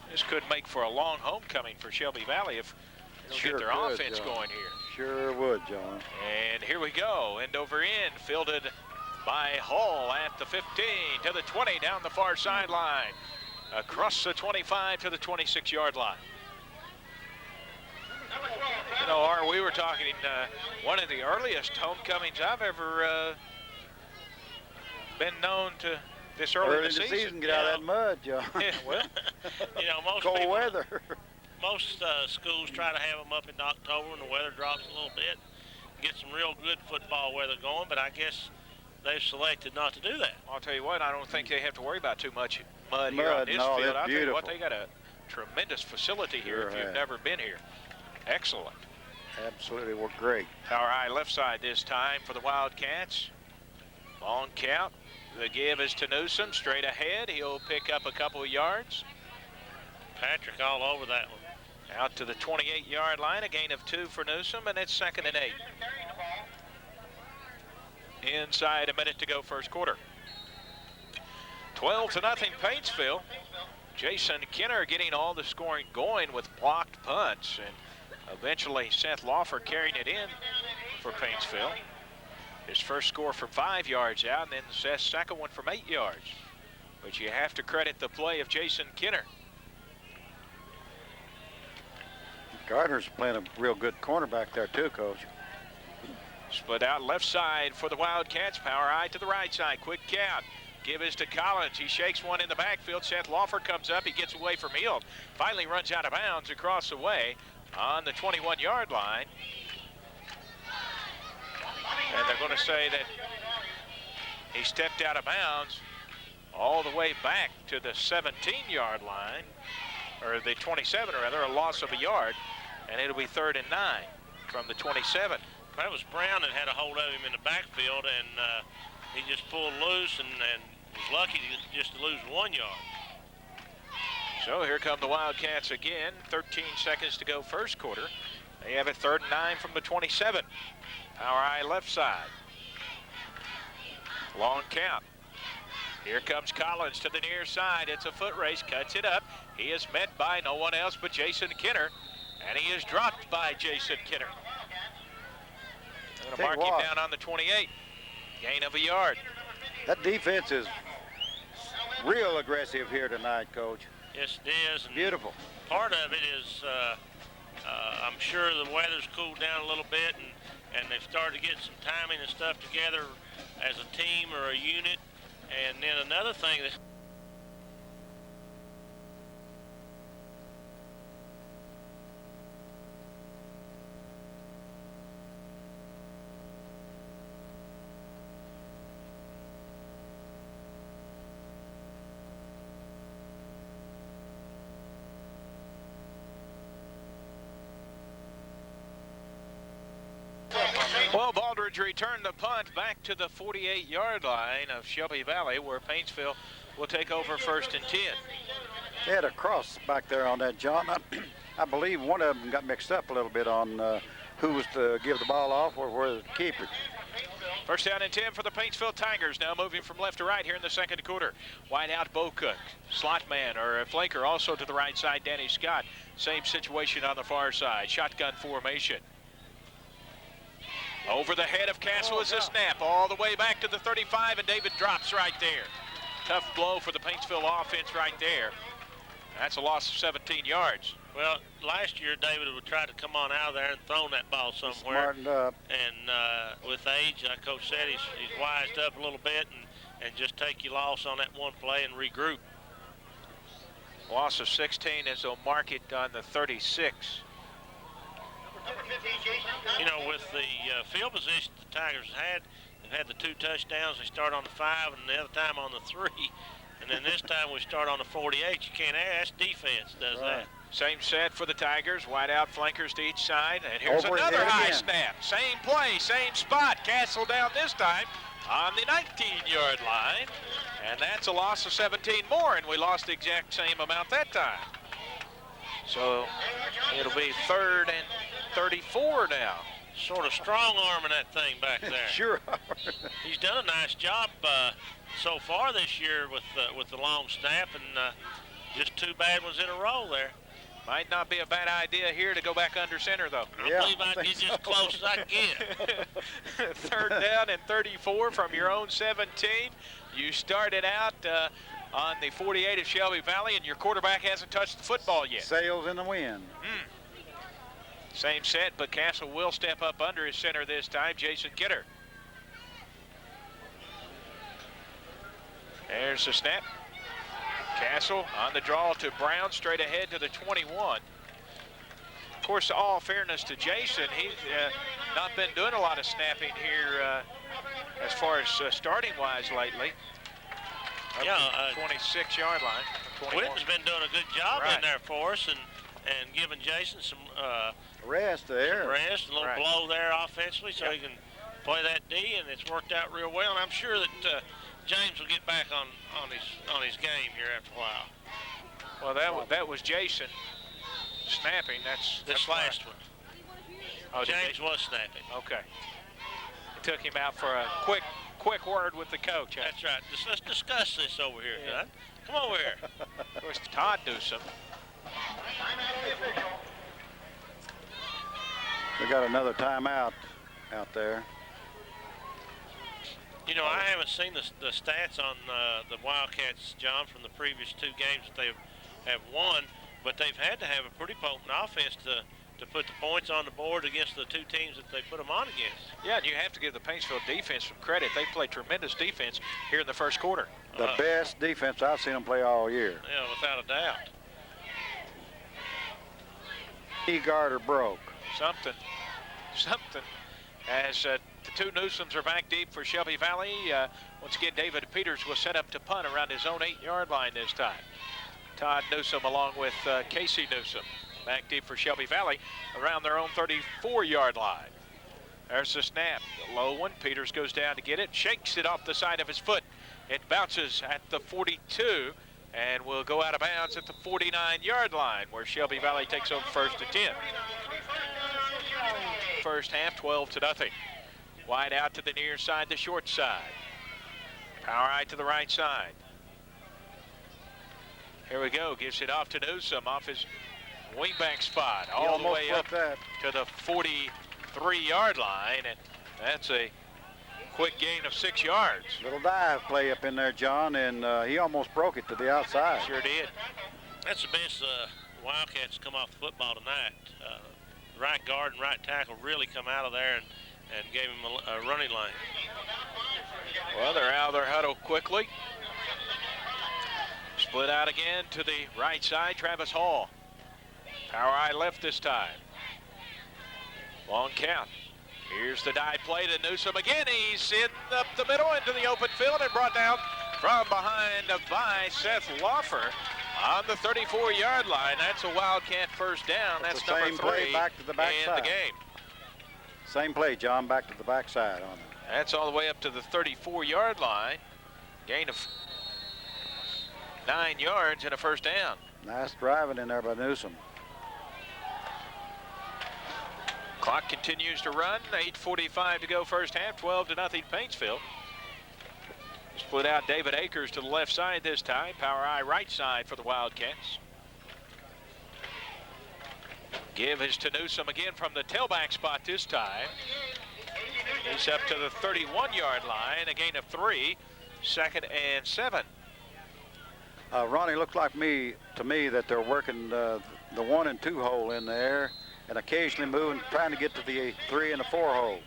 This could make for a long homecoming for Shelby Valley if they'll get their offense going here. Sure would, John. And here we go, end over end, fielded by Hall at the 15 to the 20 down the far sideline, across the 25 to the 26-yard line. You know, Art, we were talking one of the earliest homecomings I've ever been known to this early in the season. Get out of that mud, John. Yeah, well, you know, most cold weather. Most schools try to have them up in October when the weather drops a little bit, get some real good football weather going, but I guess they've selected not to do that. I'll tell you what, I don't think they have to worry about too much mud here on this field. I'll tell you what, they got a tremendous facility here if you've never been here. Excellent. Absolutely, we're great. All right, left side this time for the Wildcats. Long count. The give is to Newsom, straight ahead. He'll pick up a couple of yards. Patrick all over that one. Out to the 28-yard line, a gain of 2 for Newsom, and it's 2nd and 8. Inside a minute to go, 1st quarter. 12-0 Paintsville. Jason Kinner getting all the scoring going with blocked punts. And Eventually, Seth Lawfer carrying it in for Paintsville. His first score from 5 yards out, and then Seth's second one from 8 yards. But you have to credit the play of Jason Kinner. Gardner's playing a real good cornerback there too, Coach. Split out left side for the Wildcats. Power eye to the right side. Quick count. Give is to Collins. He shakes one in the backfield. Seth Lawfer comes up. He gets away from Hill. Finally runs out of bounds across the way on the 21-yard line. And they're going to say that he stepped out of bounds all the way back to the 17-yard line, or the 27 rather, a loss of a yard, and it'll be 3rd and 9 from the 27. That was Brown that had a hold of him in the backfield, and he just pulled loose and was lucky just to lose 1 yard. So here come the Wildcats again. 13 seconds to go first quarter. They have it 3rd and 9 from the 27. Power eye left side. Long count. Here comes Collins to the near side. It's a foot race, cuts it up. He is met by no one else but Jason Kinner, and he is dropped by Jason Kinner. They're going to mark him down on the 28. Gain of a yard. That defense is real aggressive here tonight, Coach. Yes, it is. And beautiful. Part of it is, I'm sure the weather's cooled down a little bit, and they've started to get some timing and stuff together as a team or a unit. And then another thing that Well, Baldridge returned the punt back to the 48-yard line of Shelby Valley, where Paintsville will take over 1st and 10. They had a cross back there on that, John. I believe one of them got mixed up a little bit on who was to give the ball off or where to keep it. 1st down and 10 for the Paintsville Tigers, now moving from left to right here in the second quarter. Wide out Bo Cook, slot man or a flanker also to the right side, Danny Scott. Same situation on the far side, shotgun formation. Over the head of Castle is a snap all the way back to the 35, and David drops right there. Tough blow for the Paintsville offense right there. That's a loss of 17 yards. Well, last year David would try to come on out of there and throw that ball somewhere. Smartened up. And with age, like Coach said, he's wised up a little bit and just take your loss on that one play and regroup. Loss of 16 as they'll mark it on the 36. You know, with the field position the Tigers had, they've had the 2 touchdowns. They start on the 5 and the other time on the 3. And then this time we start on the 48. You can't ask. That's defense does that. Same set for the Tigers. Wide out flankers to each side. And here's Over another high again. snap. Same play, same spot. Castle down this time on the 19-yard line. And that's a loss of 17 more, and we lost the exact same amount that time. So it'll be 3rd and 34 now. Sort of strong arming that thing back there. Sure. He's done a nice job so far this year with the long snap, and just 2 bad ones in a row there. Might not be a bad idea here to go back under center, though. I believe I get as close as I can get. 3rd down and 34 from your own 17. You started out on the 48 of Shelby Valley, and your quarterback hasn't touched the football yet. Sails in the wind. Same set, but Castle will step up under his center this time, Jason Kidder. There's the snap. Castle on the draw to Brown, straight ahead to the 21. Of course, all fairness to Jason, he's not been doing a lot of snapping here as far as starting-wise lately. Yeah, 26-yard line. Whitten's been doing a good job in there for us and giving Jason some rest there. some rest, a little blow there offensively so he can play that D, and it's worked out real well. And I'm sure that James will get back on his game here after a while. Well, that was Jason snapping. That's this last one. Oh, James was snapping. Okay. It took him out for a quick word with the coach. That's right. Let's discuss this over here, Todd. Come over here. Of course, Todd Newsom. We got another timeout out there. You know, I haven't seen the stats on the Wildcats, John, from the previous 2 games that they have won, but they've had to have a pretty potent offense to put the points on the board against the 2 teams that they put them on against. Yeah, and you have to give the Paintsville defense some credit. They played tremendous defense here in the first quarter. The best defense I've seen them play all year. Yeah, without a doubt. Garter broke. Something. As the 2 Newsoms are back deep for Shelby Valley. Once again, David Peters will set up to punt around his own 8-yard line this time. Todd Newsom along with Casey Newsom back deep for Shelby Valley around their own 34-yard line. There's the snap. The low one. Peters goes down to get it. Shakes it off the side of his foot. It bounces at the 42 and will go out of bounds at the 49-yard line where Shelby Valley takes over first and 10. First half, 12-0. Wide out to the near side, the short side. Power eye to the right side. Here we go. Gives it off to Newsom off his wingback spot. All the way up to the 43-yard line. And that's a quick gain of 6 yards. Little dive play up in there, John, and he almost broke it to the outside. Sure did. That's the best Wildcats come off the football tonight. Right guard and right tackle really come out of there and gave him a running lane. Well, they're out of their huddle quickly. Split out again to the right side, Travis Hall. Power eye left this time. Long count. Here's the dive play to Newsom again. He's in up the middle into the open field and brought down from behind by Seth Loffer on the 34-yard line. That's a Wildcat first down. That's number 3 play back to the backside in the game. Same play, John, back to the backside on it. That's all the way up to the 34-yard line. Gain of 9 yards and a first down. Nice driving in there by Newsom. Clock continues to run. 8:45 to go first half. 12-0 Paintsville. Split out David Akers to the left side this time. Power eye right side for the Wildcats. Give is to Newsom again from the tailback spot this time. He's up to the 31-yard line. A gain of 3. 2nd and 7. Ronnie, looks like to me that they're working the 1 and 2 hole in there and occasionally moving, trying to get to the 3 and the 4 hole.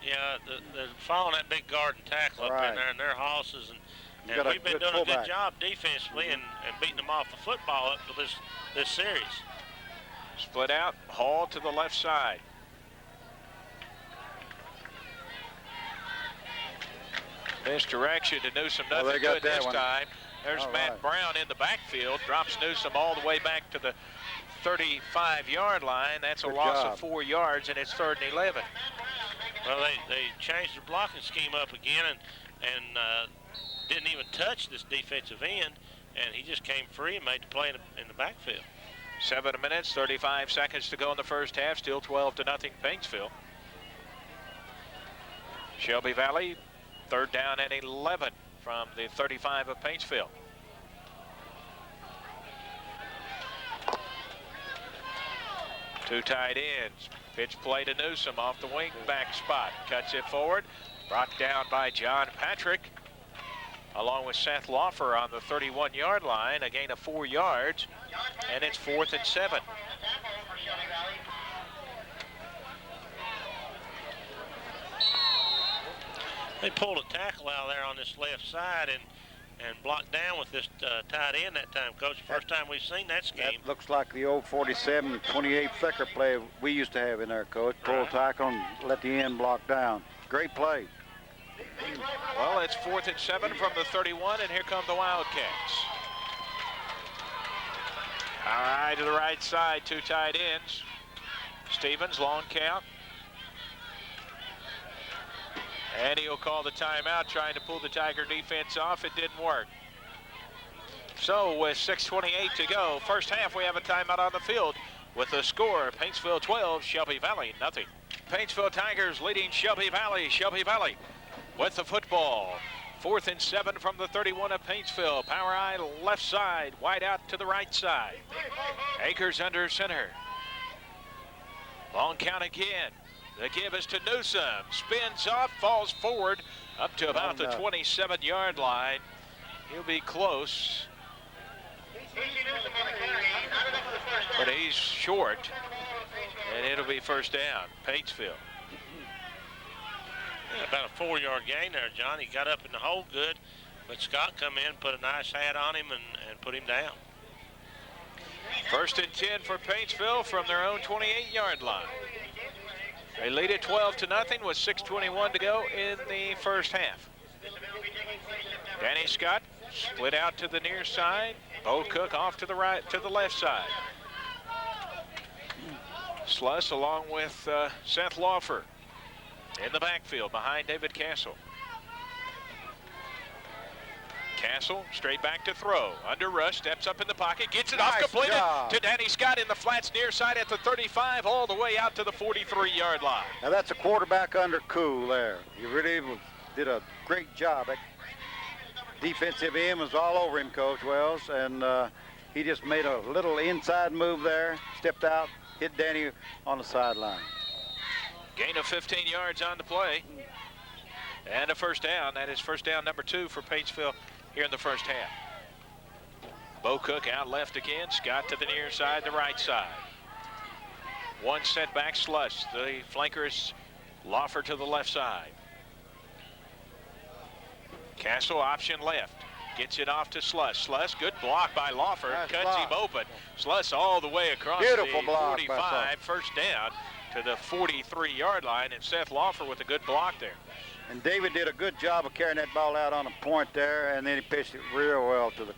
Yeah, they're following that big guard and tackle up in there, and their hosses, and we've been doing a good job defensively and beating them off the football up to this series. Split out, Hall to the left side. Misdirection to Newsom, nothing good this time. There's Matt Brown in the backfield, drops Newsom all the way back to the 35-yard line. That's a loss of 4 yards, and it's 3rd and 11. Well, they changed their blocking scheme up again and didn't even touch this defensive end, and he just came free and made the play in the backfield. 7 minutes, 35 seconds to go in the first half. Still 12-0 Paintsville. Shelby Valley, 3rd down and 11 from the 35 of Paintsville. Two tight ends. Pitch play to Newsom off the wing back spot. Cuts it forward. Brought down by John Patrick along with Seth Loffer on the 31-yard line. A gain of 4 yards. And it's 4th and 7. They pulled a tackle out there on this left side and blocked down with this tight end that time, Coach. First time we've seen that scheme. That looks like the old 47-28 flicker play we used to have in there, Coach. Pull a tackle and let the end block down. Great play. Well, it's 4th and 7 from the 31, and here come the Wildcats. All right, to the right side, 2 tight ends. Stevens, long count. And he'll call the timeout, trying to pull the Tiger defense off. It didn't work. So with 6:28 to go, first half, we have a timeout on the field with the score, Paintsville 12, Shelby Valley nothing. Paintsville Tigers leading Shelby Valley. Shelby Valley with the football. 4th and 7 from the 31 of Paintsville. Power eye left side, wide out to the right side. Akers under center. Long count again. The give is to Newsom. Spins off, falls forward up to about the 27-yard line. He'll be close. But he's short. And it'll be first down. Paintsville. Yeah, about a 4-yard gain there, John. He got up in the hole good, but Scott come in, put a nice hat on him, and put him down. First and 10 for Paintsville from their own 28-yard line. They lead it 12-0 with 6:21 to go in the first half. Danny Scott split out to the near side. Bo Cook off to the right, to the left side. Sluss along with Seth Lawfer in the backfield behind David Castle. Castle straight back to throw. Under rush, steps up in the pocket, gets it off, completed to Danny Scott in the flats near side at the 35, all the way out to the 43-yard line. Now that's a quarterback under cool there. He really did a great job. That defensive end was all over him, Coach Wells, and he just made a little inside move there, stepped out, hit Danny on the sideline. Gain of 15 yards on the play. And a first down. That is first down number 2 for Paintsville here in the first half. Bo Cook out left again. Scott to the near side, the right side. One setback, Slush. The flanker is Lawfer to the left side. Castle option left. Gets it off to Slush. Slush, good block by Lawfer. Nice Cuts block. him open. Slush all the way across Beautiful the block by 45. First down to the 43-yard line. And Seth Lawfer with a good block there. And David did a good job of carrying that ball out on a point there, and then he pitched it real well to the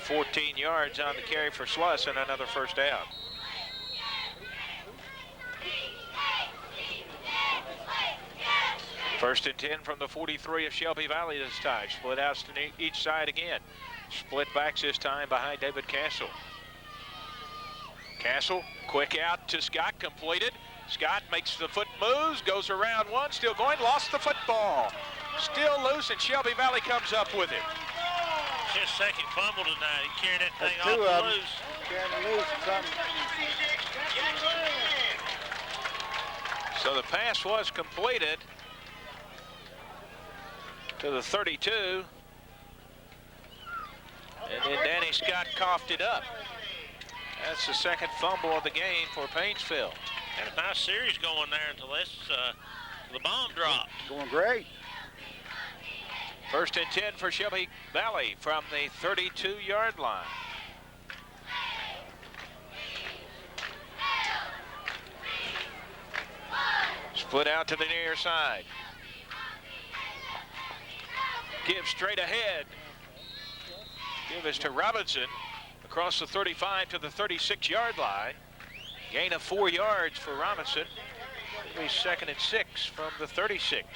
14 yards on the carry for Sluss and another first down. First and 10 from the 43 of Shelby Valley this time. Split out to each side again. Split backs this time behind David Castle. Castle, quick out to Scott, completed. Scott makes the foot moves, goes around one, still going, lost the football. Still loose, and Shelby Valley comes up with it. His second fumble tonight. He carried that thing That's two off of the them. loose. Carrying loose something. So the pass was completed to the 32. And then Danny Scott coughed it up. That's the second fumble of the game for Paintsville. Had a nice series going there until the bomb dropped. Going great. First and 10 for Shelby Valley from the 32-yard line. Split out to the near side. Give straight ahead. Give is to Robinson across the 35 to the 36-yard line. Gain of 4 yards for Robinson. It'll be second and 6 from the 36.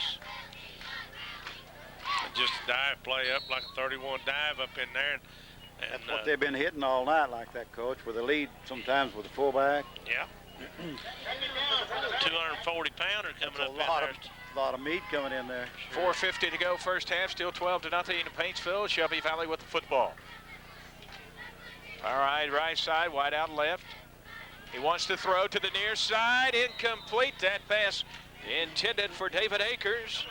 Just a dive play up like a 31 dive up in there. And That's what they've been hitting all night like that, Coach, with a lead sometimes with the fullback. Yeah. 240-pounder coming up in there. A lot of meat coming in there. 4:50 to go first half, still 12-0 in Paintsville. Shelby Valley with the football. All right, right side, wide out left. He wants to throw to the near side, incomplete. That pass intended for David Akers.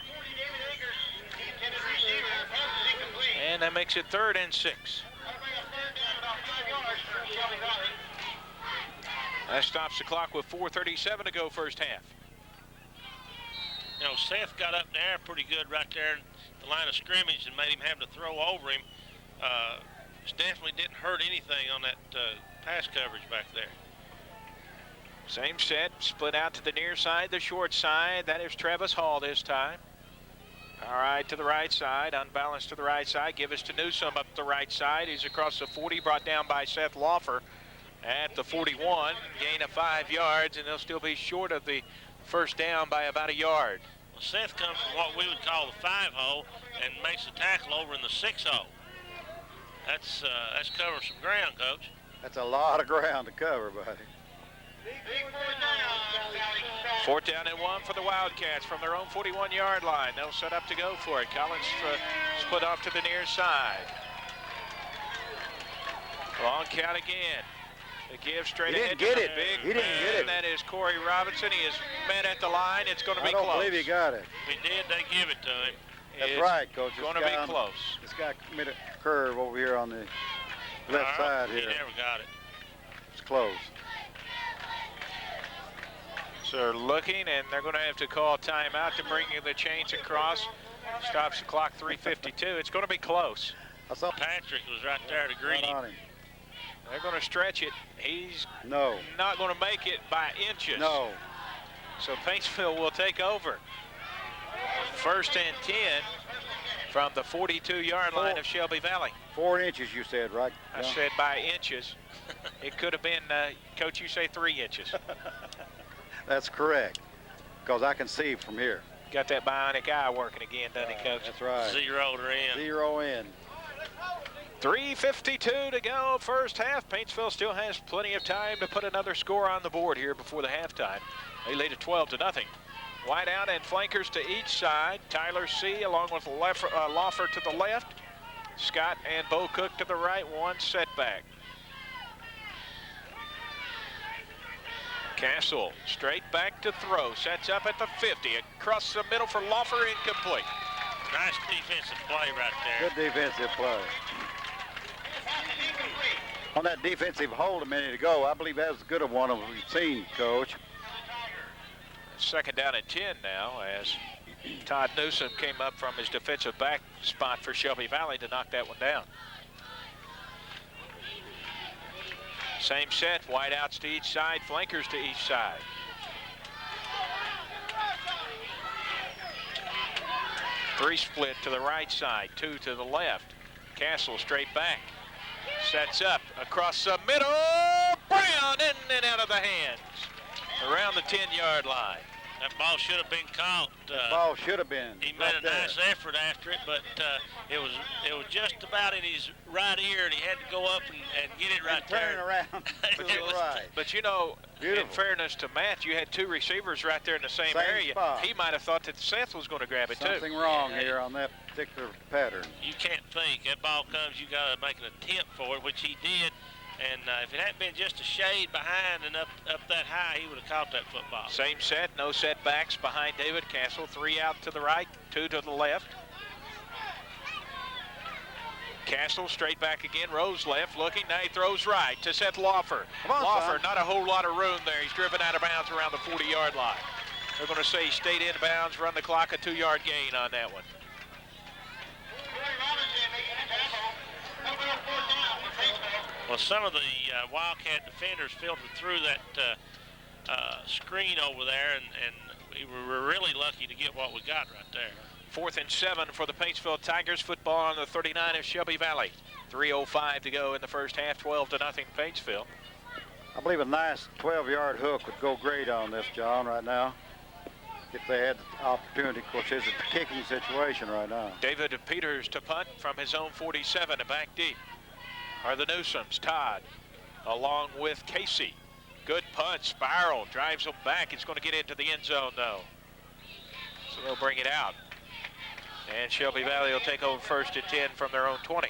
And that makes it 3rd and 6. That stops the clock with 4:37 to go first half. You know, Seth got up in the air pretty good right there in the line of scrimmage and made him have to throw over him. Definitely didn't hurt anything on that pass coverage back there. Same set, split out to the near side, the short side. That is Travis Hall this time. All right, to the right side, unbalanced to the right side. Give us to Newsom up the right side. He's across the 40, brought down by Seth Lawfer at the 41. Gain of 5 yards, and they'll still be short of the first down by about a yard. Well, Seth comes from what we would call the 5-hole and makes the tackle over in the 6-hole. That's covering some ground, Coach. That's a lot of ground to cover, buddy. 4th down and 1 for the Wildcats from their own 41-yard line. They'll set up to go for it. Collins split off to the near side. Long count again. The give straight He ahead. didn't get to it. the big He didn't get man. it. That is Corey Robinson. He is met at the line. It's going to be I don't close. believe he got it. If he did, they give it to him. That's It's right, Coach. going to be close. This guy committed a curve over here on the left side He here. never got it. It's close. So they're looking, and they're going to have to call timeout to bring the chains across. Stops the clock, 3:52. It's going to be close. I saw Patrick was right there to greet him. on him. They're going to stretch it. He's No. not going to make it by inches. No. So Paintsville will take over. 1st and 10 from the 42-yard line of Shelby Valley. 4 inches, you said, right? I John? said by inches. It could have been, Coach, you say 3 inches. That's correct, because I can see from here. Got that bionic eye working again, doesn't he, Coach? That's right. Zeroed her in. 0 in. 3:52 to go, first half. Paintsville still has plenty of time to put another score on the board here before the halftime. They lead at 12-0. Wide out and flankers to each side. Tyler C. along with Lawfer to the left. Scott and Bo Cook to the right. One setback. Castle straight back to throw. Sets up at the 50. Across the middle for Lawfer, incomplete. Nice defensive play right there. Good defensive play. On that defensive hold a minute ago, I believe that was as good of one we've seen, Coach. 2nd down and 10 now as Todd Newsom came up from his defensive back spot for Shelby Valley to knock that one down. Same set, wideouts to each side, flankers to each side. Three split to the right side, 2 to the left. Castle straight back. Sets up across the middle. Brown in and out of the hands. Around the 10-yard line. That ball should have been caught. Ball should have been. He made a nice effort after it, but it was just about in his right ear, and he had to go up and get it right there. Turn around to the right. But you know, Beautiful. in fairness to Matt, you had 2 receivers right there in the same area. Spot. He might have thought that Seth was going to grab it Something too. wrong here on that particular pattern. You can't think. That ball comes, you got to make an attempt for it, which he did. And if it hadn't been just a shade behind and up that high, he would have caught that football. Same set, no setbacks behind David Castle. 3 out to the right, 2 to the left. Castle straight back again, Rose left, looking, now he throws right to Seth Lawfer. Come on, Lawfer, son. not a whole lot of room there. He's driven out of bounds around the 40-yard line. They're going to say he stayed in bounds, run the clock, a 2-yard gain on that one. Well, some of the Wildcat defenders filtered through that screen over there, and we were really lucky to get what we got right there. 4th and 7 for the Paintsville Tigers. Football on the 39 of Shelby Valley. 3:05 to go in the first half, 12-0 Paintsville. I believe a nice 12-yard hook would go great on this, John, right now. If they had the opportunity. Of course, it's a kicking situation right now. David Peters to punt from his own 47 to back deep. Are the Newsoms. Todd along with Casey. Good punt, spiral, drives them back. It's going to get into the end zone though. So they'll bring it out. And Shelby Valley will take over 1st and 10 from their own 20.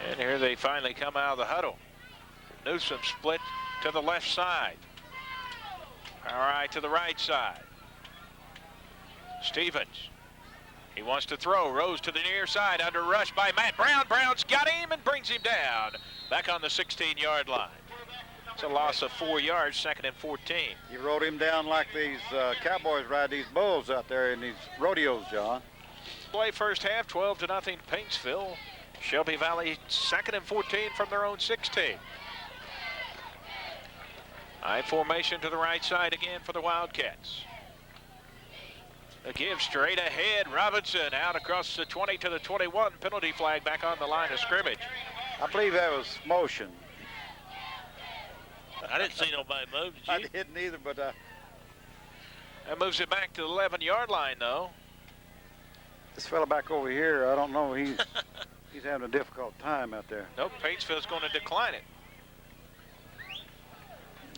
And here they finally come out of the huddle. Newsom split to the left side. All right, to the right side. Stevens. He wants to throw. Rose to the near side, under rush by Matt Brown. Brown's got him and brings him down. Back on the 16-yard line. It's a loss of 4 yards, 2nd and 14. You rode him down like these cowboys ride these bulls out there in these rodeos, John. Play first half, 12-0 Paintsville. Shelby Valley 2nd and 14 from their own 16. High formation to the right side again for the Wildcats. A give straight ahead. Robinson out across the 20 to the 21. Penalty flag back on the line of scrimmage. I believe that was motion. I didn't see nobody move, did I you? didn't either, but That moves it back to the 11-yard line, though. this fella back over here, I don't know, he's having a difficult time out there. Nope, Paintsville's going to decline it.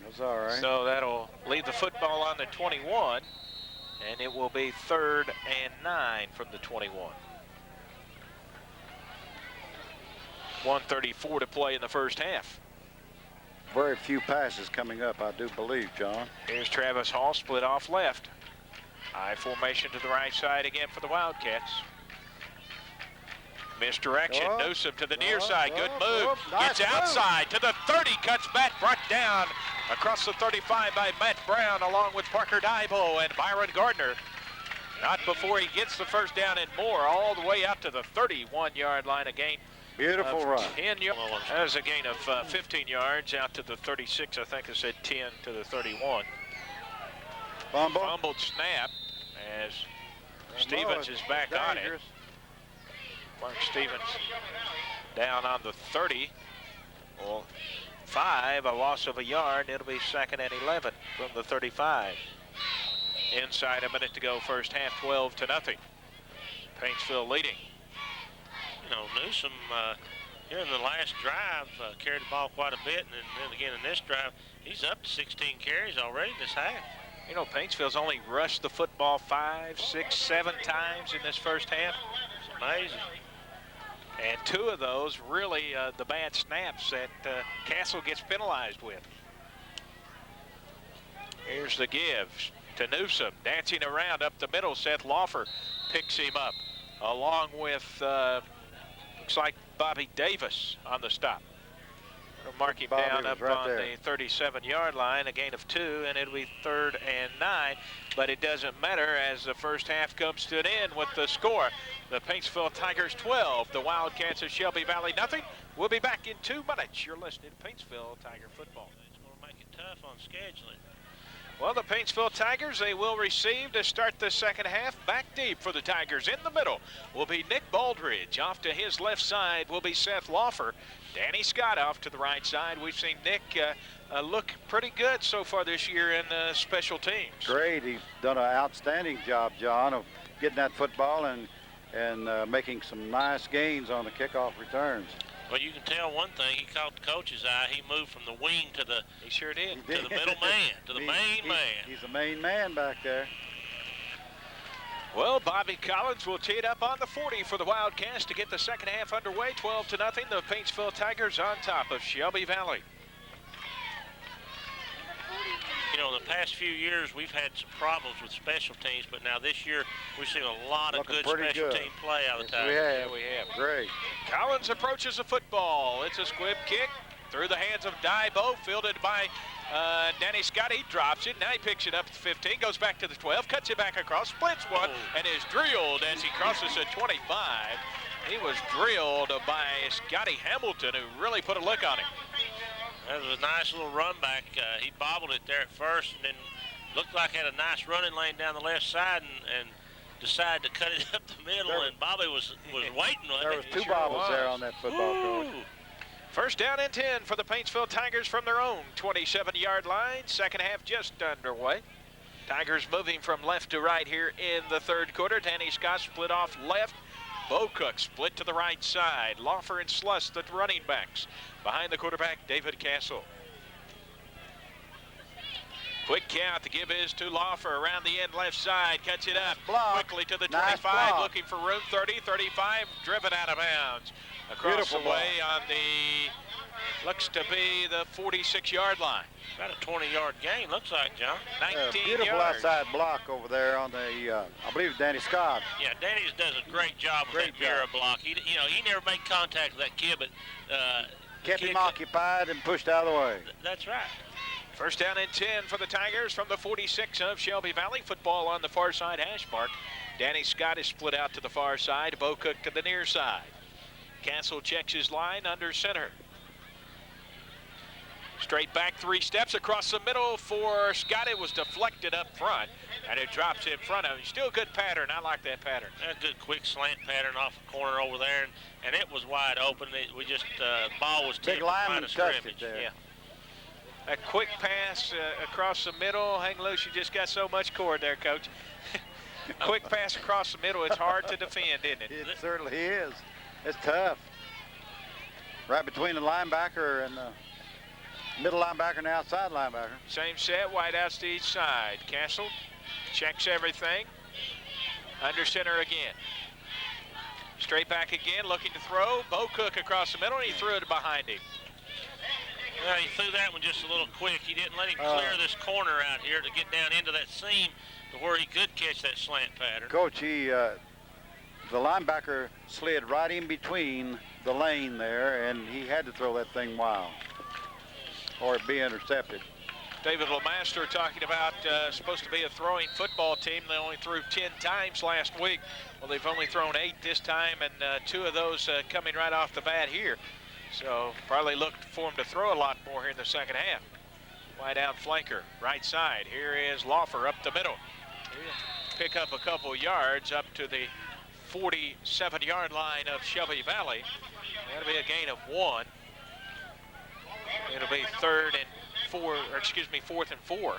That's all right. So that'll leave the football on the 21. And it will be 3rd and 9 from the 21. 1:34 to play in the first half. Very few passes coming up, I do believe, John. Here's Travis Hall, split off left. I formation to the right side again for the Wildcats. Misdirection, Newsom to the near side, good move. Nice Gets outside to the 30, cuts back, brought down across the 35 by Matt Brown along with Parker Dybo and Byron Gardner. Not before he gets the first down and more, all the way out to the 31-yard line, a gain. Beautiful run. 10 yards. That was a gain of 15 yards out to the 36. I think I said 10 to the 31. Fumbled snap as Stevens is back on it. Mark Stevens down on the 30. Well, 5, a loss of a yard. It'll be 2nd and 11 from the 35. Inside a minute to go, first half, 12-0. Paintsville leading. You know, Newsom here in the last drive carried the ball quite a bit, and then again in this drive, he's up to 16 carries already this half. You know, Paintsville's only rushed the football 5, 6, 7 times in this first half. It's amazing. And 2 of those really the bad snaps that Castle gets penalized with. Here's the give to Newsom, dancing around up the middle. Seth Laufer picks him up, along with looks like Bobby Davis on the stop. We'll mark him down up on the 37-yard line, a gain of 2, and it'll be 3rd and 9. But it doesn't matter as the first half comes to an end with the score. The Paintsville Tigers 12, the Wildcats of Shelby Valley nothing. We'll be back in 2 minutes. You're listening to Paintsville Tiger football. It's going to make it tough on scheduling. Well, the Paintsville Tigers, they will receive to start the second half. Back deep for the Tigers. In the middle will be Nick Baldridge. Off to his left side will be Seth Laufer. Danny Scott off to the right side. We've seen Nick look pretty good so far this year in special teams. Great. He's done an outstanding job, John, of getting that football and making some nice gains on the kickoff returns. Well, you can tell one thing. He caught the coach's eye. He moved from the wing to the He sure did. to the middle man, to the main man. He's the main man back there. Well, Bobby Collins will tee it up on the 40 for the Wildcats to get the second half underway. 12-0. The Paintsville Tigers on top of Shelby Valley. You know, in the past few years, we've had some problems with special teams, but now this year, we've seen a lot of good special team play out of the Tigers. Yeah, we have. Great. Collins approaches the football. It's a squib kick through the hands of Dybo, fielded by Danny Scott. He drops it. Now he picks it up at the 15, goes back to the 12, cuts it back across, splits one, and is drilled as he crosses the 25. He was drilled by Scotty Hamilton, who really put a lick on him. That was a nice little run back. He bobbled it there at first, and then looked like had a nice running lane down the left side, and decided to cut it up the middle. And Bobby was waiting. There was 2 bobbles there on that football coach. First down and 10 for the Paintsville Tigers from their own 27-yard line. Second half just underway. Tigers moving from left to right here in the third quarter. Danny Scott split off left. Bo Cook split to the right side. Laufer and Sluss, the running backs. Behind the quarterback, David Castle. Quick count. The give is to Laufer around the end left side. Cuts it up quickly to the 25. Looking for room. 30, 35. Driven out of bounds. Across the way on the, looks to be the 46-yard line. About a 20-yard gain, looks like, John. 19 beautiful yards. outside block over there on the, I believe, Danny Scott. Yeah, Danny does a great job with that mirror block. He never made contact with that kid, but kept him occupied and pushed out of the way. That's right. First down and 10 for the Tigers from the 46 of Shelby Valley. Football on the far side hash mark. Danny Scott is split out to the far side. Bo Cook to the near side. Castle checks his line under center. Straight back 3 steps across the middle for Scott. It was deflected up front, and it drops in front of him. Still a good pattern. I like that pattern. A good quick slant pattern off the corner over there, and it was wide open. We just, ball was tipped. Big lineman touched it there. Yeah. A quick pass across the middle. Hang loose, you just got so much cord there, Coach. A quick pass across the middle. It's hard to defend, isn't it? It certainly is. It's tough. Right between the linebacker and the middle linebacker and the outside linebacker. Same set, wide outs to each side. Castle Checks everything. Under center again. Straight back again, looking to throw. Bo Cook across the middle, and he threw it behind him. Well, he threw that one just a little quick. He didn't let him clear this corner out here to get down into that seam to where he could catch that slant pattern. Coach, the linebacker slid right in between the lane there, and he had to throw that thing wild or it'd be intercepted. David LeMaster talking about supposed to be a throwing football team. They only threw 10 times last week. Well, they've only thrown 8 this time, and 2 of those coming right off the bat here. So probably looked for him to throw a lot more here in the second half. Wide out flanker, right side. Here is Lawfer up the middle. He'll pick up a couple yards up to the 47-yard line of Shelby Valley. That'll be a gain of 1. It'll be 4th and 4.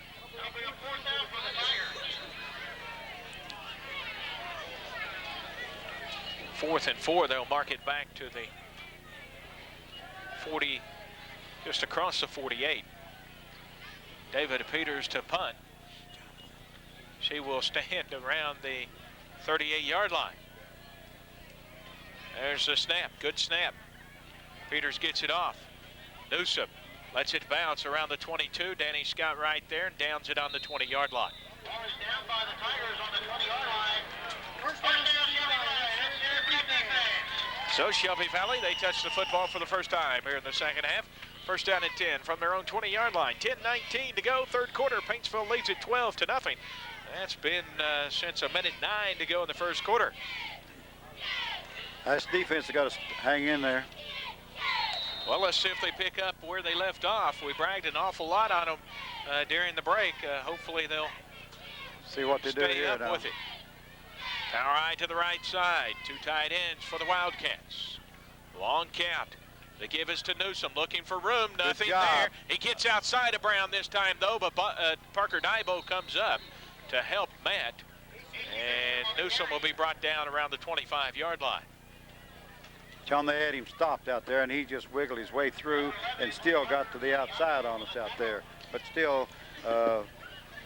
Fourth and 4, they'll mark it back to the 40, just across the 48. David Peters to punt. She will stand around the 38-yard line. There's the snap, good snap. Peters gets it off. Newsom lets it bounce around the 22. Danny Scott right there and downs it on the 20-yard line. Down by the Tigers on the 20-yard line. First down, so Shelby Valley, they touch the football for the first time here in the second half. First down and 10 from their own 20-yard line. 10-19 to go, third quarter. Paintsville leads it 12-0. That's been since 1:09 to go in the first quarter. That's defense has got to hang in there. Well, let's see if they pick up where they left off. We bragged an awful lot on them during the break. Hopefully they'll see what they do stay here up now. with it. Power eye to the right side. 2 tight ends for the Wildcats. Long count. The give is to Newsom, looking for room. Nothing there. He gets outside of Brown this time, though, but Parker Dybo comes up to help Matt. And Newsom will be brought down around the 25-yard line. John, they had him stopped out there, and he just wiggled his way through and still got to the outside on us out there. But still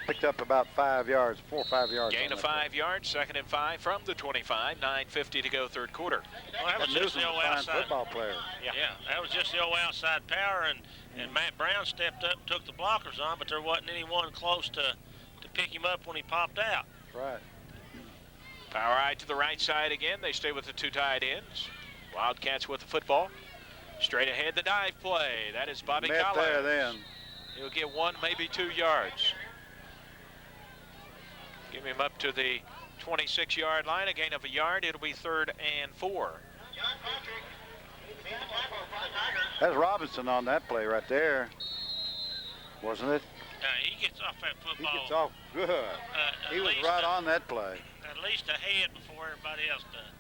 picked up about 5 yards, 4 or 5 yards. Gain of 5 yards, 2nd and 5 from the 25, 9:50 to go third quarter. Well, that was just the old outside football player. Yeah, that was just the old outside power, and Matt Brown stepped up, took the blockers on, but there wasn't anyone close to pick him up when he popped out. Right. Power eye to the right side again. They stay with the 2 tight ends. Wildcats with the football. Straight ahead, the dive play. That is Bobby Collins. There then. He'll get 1, maybe 2 yards. Give him up to the 26-yard line. A gain of a yard. It'll be 3rd and 4. That's Robinson on that play right there, wasn't it? He gets off that football. He gets off good. He was right on that play. At least ahead before everybody else does.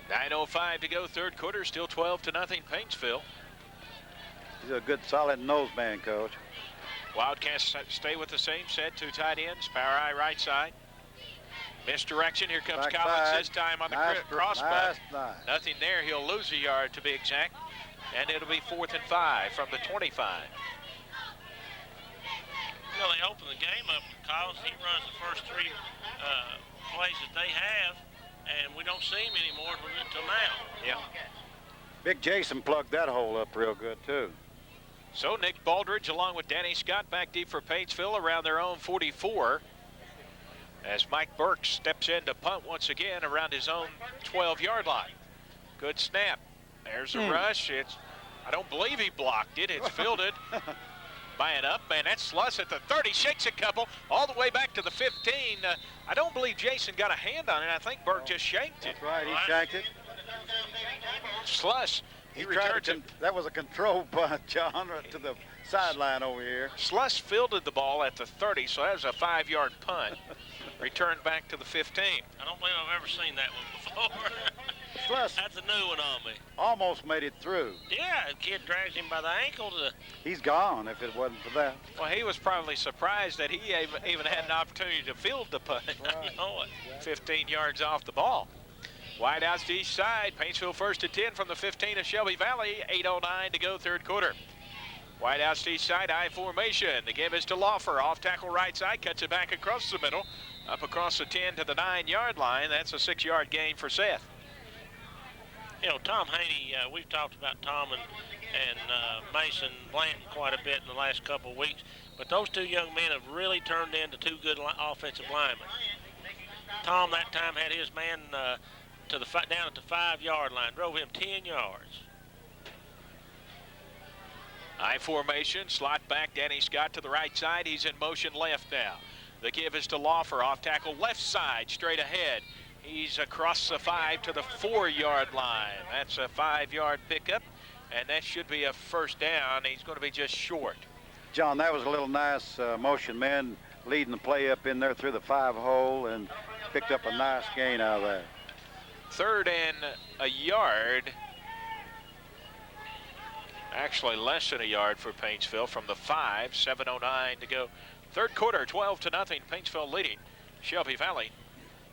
9:05 to go, third quarter. Still 12-0 Paintsville. He's a good, solid nose man, Coach. Wildcats stay with the same set. 2 tight ends. Power eye right side. Misdirection. Here comes Back Collins side. this time on the Nice, crossbuck. nice. Nothing there. He'll lose a yard to be exact. And it'll be 4th and 5 from the 25. You know, they open the game up with Collins. He runs the first 3 plays that they have, and we don't see him anymore until now. Yeah. Big Jason plugged that hole up real good, too. So Nick Baldridge along with Danny Scott back deep for Paintsville around their own 44. As Mike Burke steps in to punt once again around his own 12-yard line. Good snap. There's a rush. I don't believe he blocked it. It's fielded by an up man. That's Sluss at the 30. Shakes a couple all the way back to the 15. I don't believe Jason got a hand on it. I think Burke just shanked it. That's right. He shanked it. Sluss. He tried to. That was a control punt, John, right to the sideline over here. Sluss fielded the ball at the 30, so that was a 5-yard punt. Returned back to the 15. I don't believe I've ever seen that one before. Sluss That's a new one on me. almost made it through. Yeah, the kid drags him by the ankle to. He's gone if it wasn't for that. Well, he was probably surprised that he even had an opportunity to field the punt. You know it. 15 yards off the ball. Wide outs to each side. Paintsville 1st and 10 from the 15 of Shelby Valley. 8:09 to go, third quarter. Wide out to each side, I formation. The give is to Lawfer. Off tackle right side, cuts it back across the middle. Up across the 10 to the 9-yard line. That's a 6-yard gain for Seth. You know, Tom Haney, we've talked about Tom and Mason Blanton quite a bit in the last couple of weeks, but those two young men have really turned into two good offensive linemen. Tom that time had his man down at the 5-yard line, drove him 10 yards. I formation, slot back, Danny Scott to the right side. He's in motion left now. The give is to Lawfer, off tackle left side, straight ahead. He's across the 5 to the 4-yard line. That's a 5-yard pickup, and that should be a first down. He's going to be just short. John, that was a little nice motion, man, leading the play up in there through the 5-hole and picked up a nice gain out of that. 3rd and a yard. Actually less than a yard for Paintsville from the 5, 7:09 to go. 3rd quarter, 12-0, Paintsville leading Shelby Valley.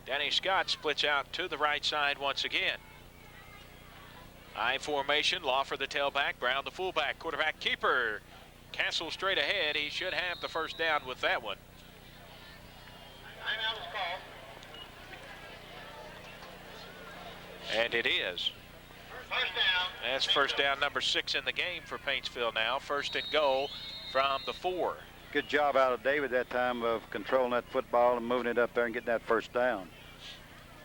Danny Scott splits out to the right side once again. I formation, Lawfer the tailback, Brown the fullback, quarterback keeper. Castle straight ahead. He should have the first down with that one. And it is. That's first down number 6 in the game for Paintsville now. 1st and goal from the 4. Good job out of David that time of controlling that football and moving it up there and getting that first down.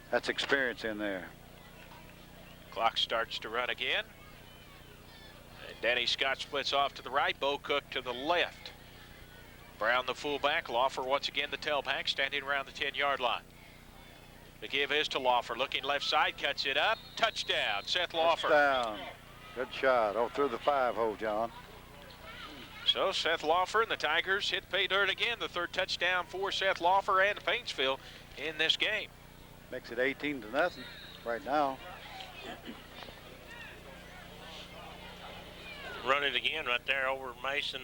That's experience in there. Clock starts to run again. And Danny Scott splits off to the right. Bo Cook to the left. Brown the fullback. Lawfer once again the tailback, standing around the 10-yard line. The give is to Lawfer, looking left side, cuts it up. Touchdown, Seth Lawfer. Touchdown. Good shot. Oh, through the 5-hole, John. So Seth Lawfer and the Tigers hit pay dirt again. The 3rd touchdown for Seth Lawfer and Paintsville in this game. Makes it 18-0 right now. Run it again right there over Mason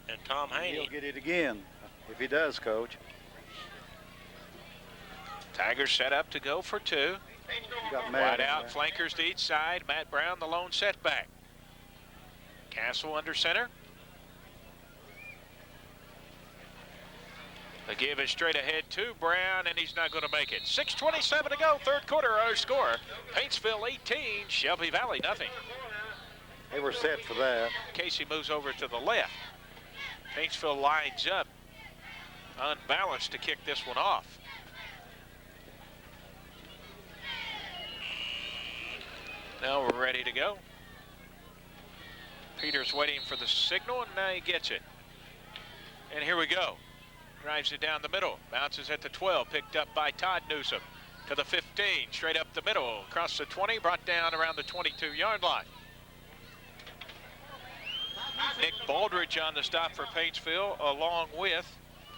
and Tom Haney. He'll get it again if he does, Coach. Tigers set up to go for 2. Wide out, flankers to each side. Matt Brown, the lone setback. Castle under center. The give is straight ahead to Brown, and he's not going to make it. 6:27 to go, 3rd quarter. Our score: Paintsville 18, Shelby Valley nothing. They were set for that. Casey moves over to the left. Paintsville lines up unbalanced to kick this one off. Now we're ready to go. Peter's waiting for the signal, and now he gets it. And here we go. Drives it down the middle. Bounces at the 12, picked up by Todd Newsom. To the 15, straight up the middle. Across the 20, brought down around the 22-yard line. Nick Baldridge on the stop for Paintsville, along with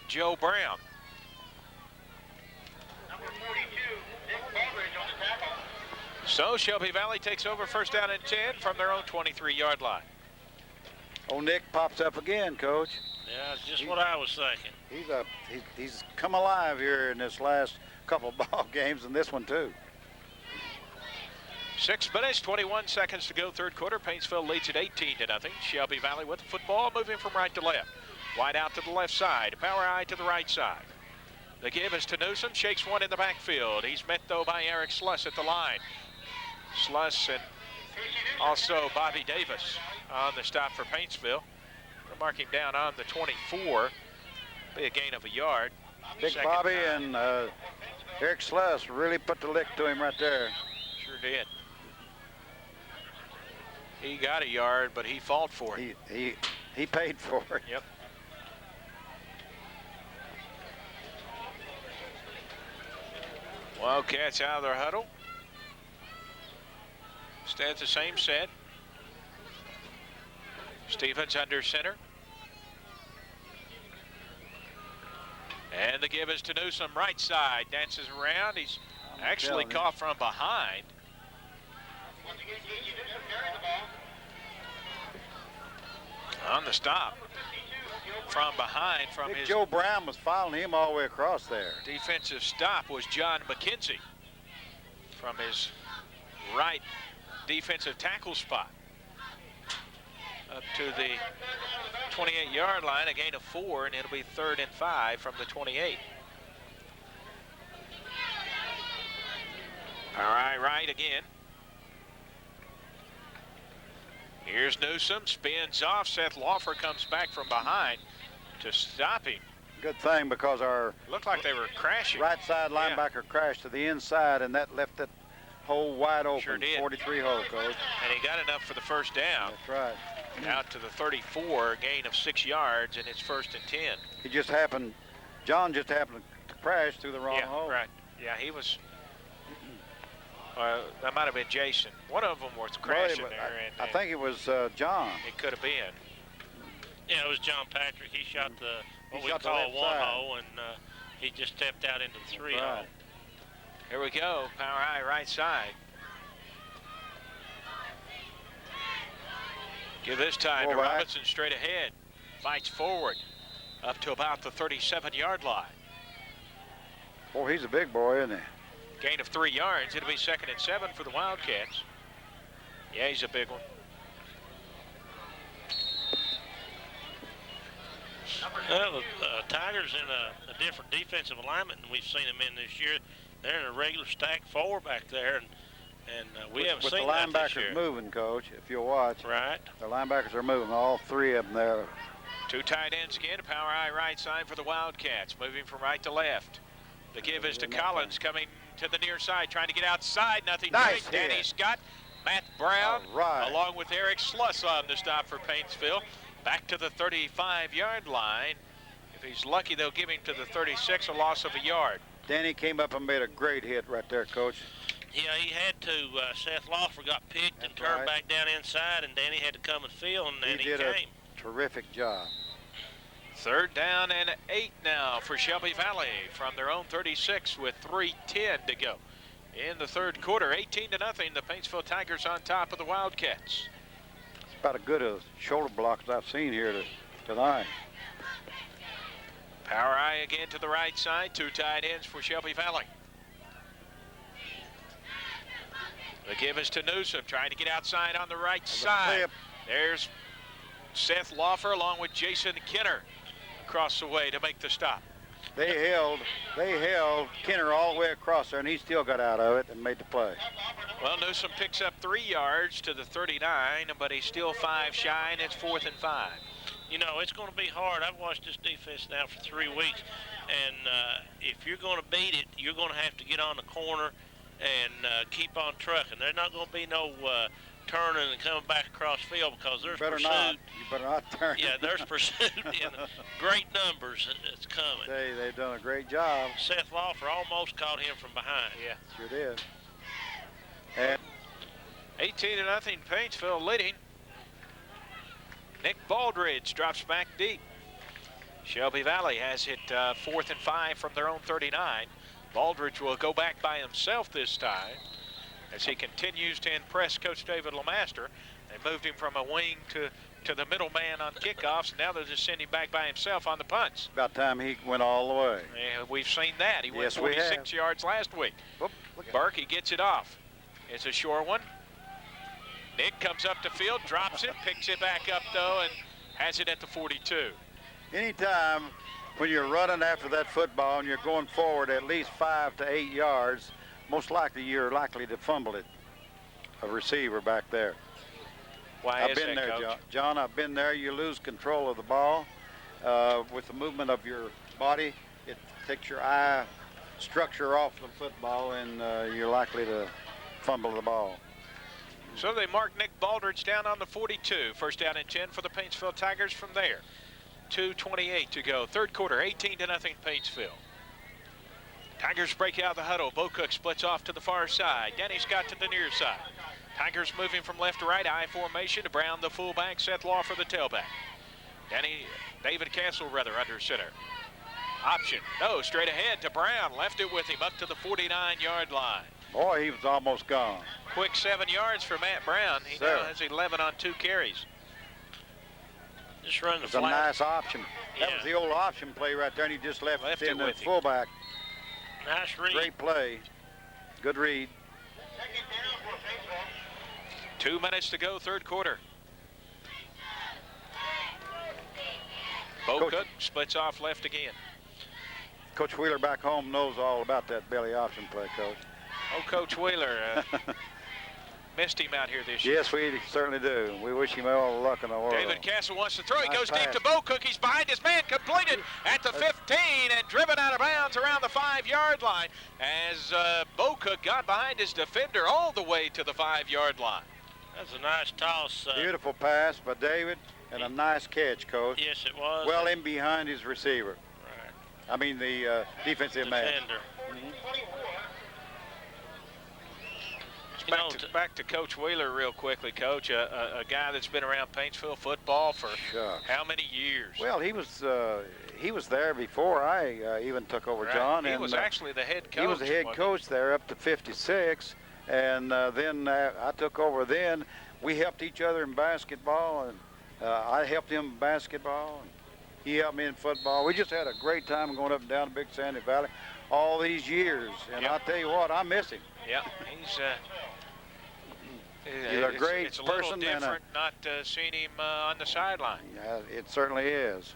Joe Brown. Number 42, Nick Baldridge on the tackle. So Shelby Valley takes over 1st down and 10 from their own 23-yard line. Oh, Nick pops up again, Coach. Yeah, just what I was thinking. He's come alive here in this last couple ball games, and this one too. 6 minutes, 21 seconds to go, 3rd quarter. Paintsville leads at 18-0. Shelby Valley with the football, moving from right to left. Wide out to the left side, power eye to the right side. The give is to Newsom, shakes one in the backfield. He's met though by Eric Sluss at the line. Sluss and also Bobby Davis on the stop for Paintsville. They're marking down on the 24. Be a gain of a yard. Big Second Bobby time. and Eric Sluss really put the lick to him right there. Sure did. He got a yard, but he fought for it. He paid for it. Yep. Wildcats out of their huddle. Stay at the same set. Stevens under center. And the give is to Newsom, right side. Dances around. He's actually caught from behind. On the stop. From behind, from his Joe Brown was following him all the way across there. defensive stop was John McKenzie from his right defensive tackle spot. up to the 28-yard line, a gain of 4, and it'll be 3rd and 5 from the 28. All right again. Here's Newsom, spins off. Seth Lawfer comes back from behind to stop him. Good thing, because our Looked like they were crashing. right side linebacker crashed to the inside, and that left that hole wide open. Sure did. 43 hole, Coach. And he got enough for the first down. That's right. Out to the 34, gain of 6 yards, and it's 1st and 10. John just happened to crash through the wrong Yeah, hole. right. Yeah, he was. That might have been Jason. One of them was crashing there. I think it was John. It could have been. Yeah, it was John Patrick. He shot what we shot the call left one side. hole, and he just stepped out into the 3 hole. Right. Here we go. Power high right side. Give this time to Fullback. Robinson straight ahead. Fights forward up to about the 37-yard line. Boy, he's a big boy, isn't he? Gain of 3 yards. It'll be 2nd and 7 for the Wildcats. Yeah, he's a big one. Well, the Tigers in a different defensive alignment than we've seen them in this year. They're in a regular stack 4 back there, and we haven't With seen the that this year. linebackers moving, Coach, if you'll watch. Right. The linebackers are moving, all 3 of them there. 2 tight ends again. Power high right side for the Wildcats. Moving from right to left. The give is to Collins, coming to the near side, trying to get outside. Nothing Nice doing. Danny hit. Scott, Matt Brown, All right. along with Eric Sluss on the stop for Paintsville. Back to the 35-yard line. If he's lucky, they'll give him to the 36, a loss of a yard. Danny came up and made a great hit right there, Coach. Yeah, he had to. Seth Lawfer got picked and That's turned right. back down inside, and Danny had to come and field, and then he did came. a terrific job. 3rd down and 8 now for Shelby Valley from their own 36 with 3:10 to go. In the 3rd quarter, 18-0, the Paintsville Tigers on top of the Wildcats. It's about as good a shoulder block as I've seen here tonight. Power eye again to the right side. 2 tight ends for Shelby Valley. The give is to Newsom, trying to get outside on the right side. flip. There's Seth Lawfer along with Jason Kenner across the way to make the stop. They held Kenner all the way across there, and he still got out of it and made the play. Well, Newsom picks up 3 yards to the 39, but he's still 5 shy, and it's 4th and 5. You know, it's going to be hard. I've watched this defense now for 3 weeks, and if you're going to beat it, you're going to have to get on the corner and keep on trucking. There's not going to be no turning and coming back across field, because there's pursuit. You better not turn. Yeah, there's pursuit in great numbers that's coming. They've done a great job. Seth Lawfer almost caught him from behind. Yeah. Sure did. And 18-0, Paintsville leading. Nick Baldridge drops back deep. Shelby Valley has hit 4th and 5 from their own 39. Baldridge will go back by himself this time as he continues to impress Coach David LeMaster. They moved him from a wing to the middle man on kickoffs. Now they'll just send him back by himself on the punts. about time he went all the way. And we've seen that. He went Yes, we 46 have. yards last week. Whoop, look at Burke, he gets it off. It's a short one. Nick comes up the field, drops it, picks it back up though, and has it at the 42. Anytime when you're running after that football and you're going forward at least 5 to 8 yards, most likely you're likely to fumble it. A receiver back there. Why I've is been that, there, Coach? John. I've been there. You lose control of the ball with the movement of your body. It takes your eye structure off the football, and you're likely to fumble the ball. So they mark Nick Baldridge down on the 42. 1st down and 10 for the Paintsville Tigers from there. 2:28 to go. 3rd quarter, 18-0 Paintsville. Tigers break out of the huddle. Bocook splits off to the far side. Danny Scott to the near side. Tigers moving from left to right. I formation to Brown, the fullback. Seth Lawfer, the tailback. David Castle, under center. Option. No, straight ahead to Brown. Left it with him up to the 49-yard line. Boy, he was almost gone. Quick 7 yards for Matt Brown. He now has 11 on 2 carries. Just run the It's a flat. nice option. That Yeah. was the old option play right there, and he just left Left it it in the with him. fullback. Nice read. Great play. Good read. 2 minutes to go, 3rd quarter. Bo Coach- Cook splits off left again. Coach Wheeler back home knows all about that belly option play, Coach. Oh, Coach Wheeler missed him out here this year. Yes, we certainly do. We wish him all the luck in the world. David Castle wants to throw. He Nice goes deep pass. to Bo Cook. He's behind his man. Completed at the 15 and driven out of bounds around the 5-yard line as Bo Cook got behind his defender all the way to the 5-yard line. That's a nice toss. Beautiful pass by David and a nice catch, Coach. Yes, it was. Well in behind his receiver. Right. I mean the defensive man. Defender. Back to Coach Wheeler real quickly, Coach. A guy that's been around Paintsville football for Shucks. how many years? Well, he was there before I even took over, Right. John. He and, was actually the head coach. He was the head wasn't coach there up to 56, and then I took over. Then we helped each other in basketball, and I helped him in basketball, and he helped me in football. We just had a great time going up and down the Big Sandy Valley all these years, and Yep. I'll tell you what, I miss him. he? Yeah, he's a great it's a little person and a- different not seeing him on the sideline. It certainly is.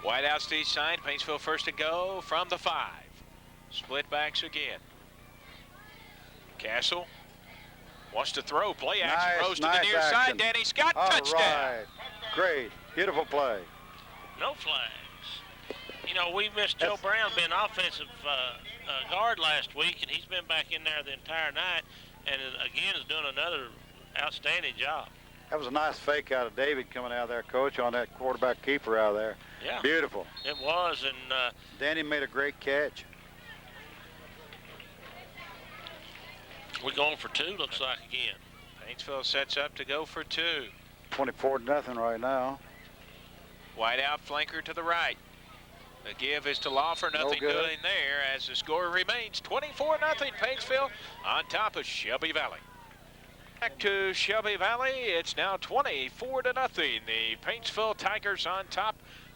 Wide out to each side. Paintsville first to go from the 5. Split backs again. Castle wants to throw. Play action. Nice, Throws to nice the near side. action. Danny Scott. All Touchdown. right. Great. Beautiful play. No flags. You know, we missed Joe Brown being offensive guard last week, and he's been back in there the entire night, and again is doing another outstanding job. That was a nice fake out of David coming out of there, Coach, on that quarterback keeper out there. Yeah. Beautiful. It was, and Danny made a great catch. we're going for 2, looks like, again. Paintsville sets up to go for 2. 24-0 right now. Wide out flanker to the right. The give is to Lawfer. Nothing good. doing there as the score remains 24-0. Paintsville on top of Shelby Valley. Back to Shelby Valley. It's now 24-0. The Paintsville Tigers on top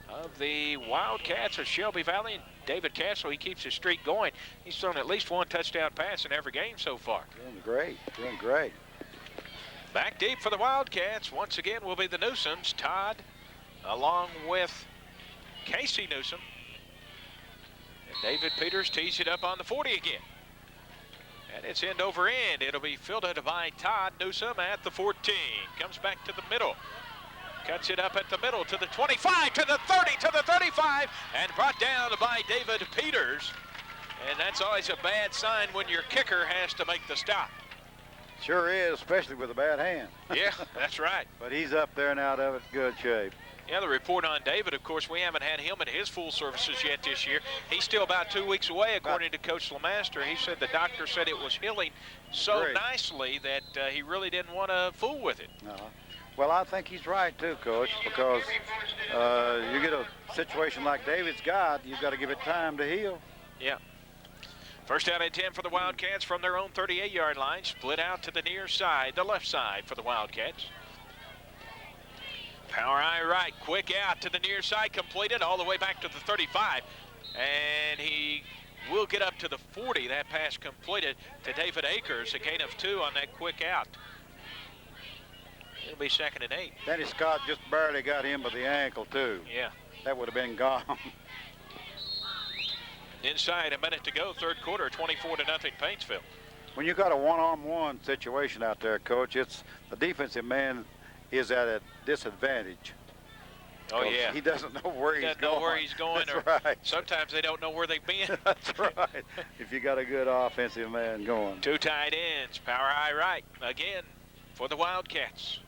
of the Wildcats of Shelby Valley. David Castle, he keeps his streak going. He's thrown at least 1 touchdown pass in every game so far. Doing great. Doing great. Back deep for the Wildcats. Once again will be the Newsoms. Todd along with Casey Newsom. And David Peters tees it up on the 40 again. And it's end over end. It'll be fielded by Todd Newsom at the 14. Comes back to the middle. Cuts it up at the middle to the 25, to the 30, to the 35, and brought down by David Peters. And that's always a bad sign when your kicker has to make the stop. Sure is, especially with a bad hand. Yeah, that's right. But he's up there and out of it, good shape. Yeah, the report on David, of course, we haven't had him at his full services yet this year. He's still about 2 weeks away, according to Coach Lemaster. He said the doctor said it was healing so Great. nicely that he really didn't want to fool with it. Well, I think he's right, too, Coach, because you get a situation like David's got, you've got to give it time to heal. Yeah. First out and 10 for the Wildcats from their own 38-yard line. Split out to the near side, the left side for the Wildcats. Power eye right, quick out to the near side, completed all the way back to the 35. And he will get up to the 40. That pass completed to David Akers, a gain of 2 on that quick out. It'll be 2nd and 8. Danny Scott just barely got him by the ankle, too. Yeah. That would have been gone. Inside a minute to go, third quarter, 24-0 Paintsville. When you got a one-on-one situation out there, Coach, it's the defensive man is at a disadvantage. Oh, yeah. He doesn't know where he's Doesn't going. know where he's going, That's or right. sometimes they don't know where they've been. That's right. If you got a good offensive man going. 2 tight ends, power eye right again for the Wildcats.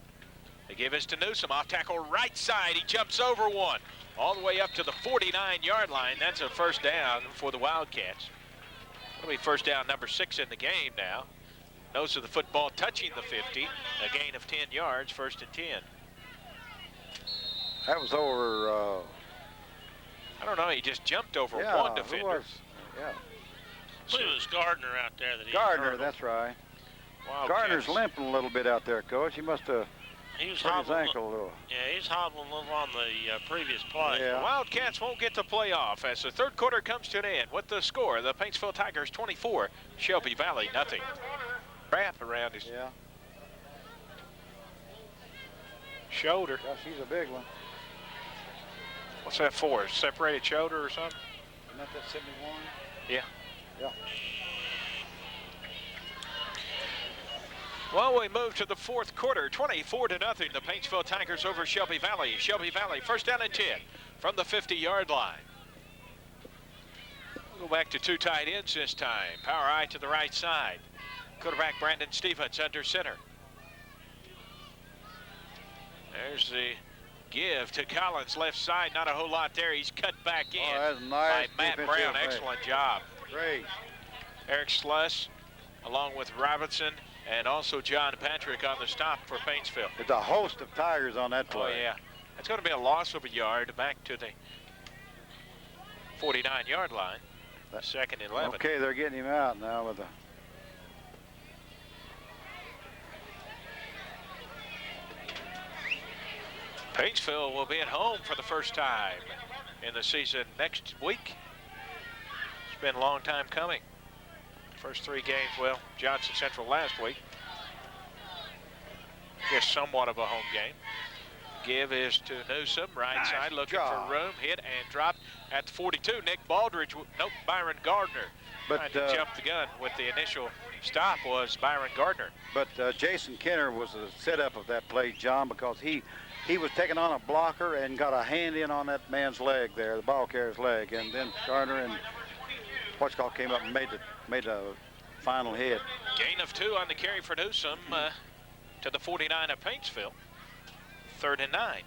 They give us to Newsom, off tackle right side. He jumps over one all the way up to the 49-yard line. That's a first down for the Wildcats. It'll be first down number 6 in the game now. Nose of the football touching the 50, a gain of 10 yards, 1st and 10. That was over. I don't know, he just jumped over Yeah, one who defender. was? Yeah, I believe it was Gardner out there that he Gardner. hurdled. That's right. Wildcats. Gardner's limping a little bit out there, Coach. He must have He was hurt his hobbling. ankle a little. Yeah, he's hobbling a little on the previous play. Yeah. The Wildcats won't get the playoff as the third quarter comes to an end. With the score, the Paintsville Tigers 24, Shelby Valley nothing. Wrap around his Yeah. shoulder. Gosh, he's a big one. What's that for? Separated shoulder or something? Isn't that 71? Yeah. Yeah. Well, we move to the fourth quarter, 24-0. The Paintsville Tigers over Shelby Valley. Shelby Valley, first down and 10 from the 50-yard line. We'll go back to two tight ends this time. Power eye to the right side. Quarterback Brandon Stevens under center. There's the give to Collins, left side. Not a whole lot there. He's cut back in that's nice by Matt Brown. Excellent job. Great. Eric Sluss, along with Robinson, and also John Patrick on the stop for Paintsville. It's a host of Tigers on that play. Oh, yeah. It's going to be a loss of a yard back to the 49-yard line. Second and 11. Okay, they're getting him out now with the. Paintsville will be at home for the first time in the season next week. It's been a long time coming. First three games, well, Johnson Central last week. Guess somewhat of a home game. Give is to Newsom, right side, looking for room, hit and dropped at the 42. Nick Baldridge, nope, Byron Gardner. But trying to jump the gun with the initial stop was Byron Gardner. But Jason Kenner was the setup of that play, John, because he was taking on a blocker and got a hand in on that man's leg there, the ball carrier's leg, and then Gardner and what's called came up and made a final hit. Gain of 2 on the carry for Newsom to the 49 of Paintsville. 3rd and 9.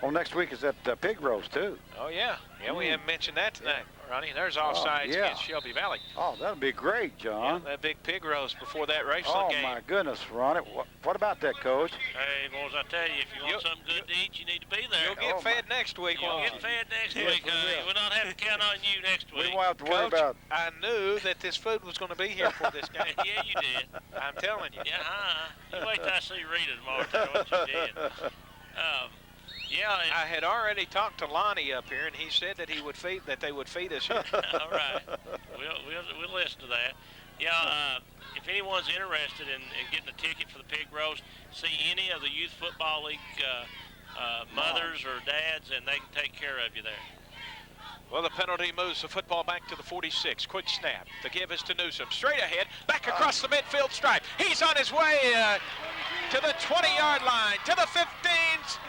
Well, next week is that pig roast, too. Oh, yeah. Yeah, we haven't mentioned that tonight, Ronnie. There's offsides against Shelby Valley. Oh, that would be great, John. Yeah, that big pig roast before that wrestling game. Oh, my goodness, Ronnie. What about that, Coach? Hey, boys, I tell you, if you want something good to eat, you need to be there. You'll get fed next week. You'll get fed next week. We'll not have to count on you next week. We won't have to worry Coach, about. I knew that this food was going to be here for this game. Yeah, you did. I'm telling you. Yeah, You wait till I see Rita tomorrow. Tell you what you did. Yeah, I had already talked to Lonnie up here, and he said that they would feed us here. All right, we'll listen to that. Yeah, if anyone's interested in getting a ticket for the pig roast, see any of the Youth Football League mothers or dads, and they can take care of you there. Well, the penalty moves the football back to the 46. Quick snap. The give is to Newsom. Straight ahead, back across the midfield stripe. He's on his way to the 20-yard line, to the 15.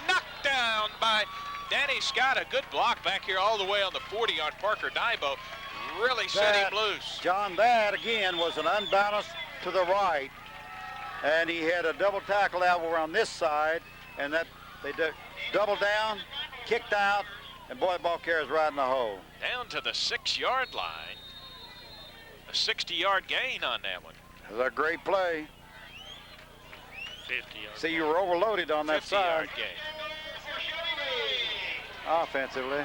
Knocked down by Danny Scott. A good block back here all the way on the 40 on Parker Dybo. Really set him loose. John, that again was an unbalance to the right. And he had a double tackle out over on this side. And that they doubled down, kicked out, and boy, ball carrier's right in the hole. Down to the 6-yard line. A 60-yard gain on that one. It was a great play. 50-yard. See, you were overloaded on that 50-yard side. gain. Offensively.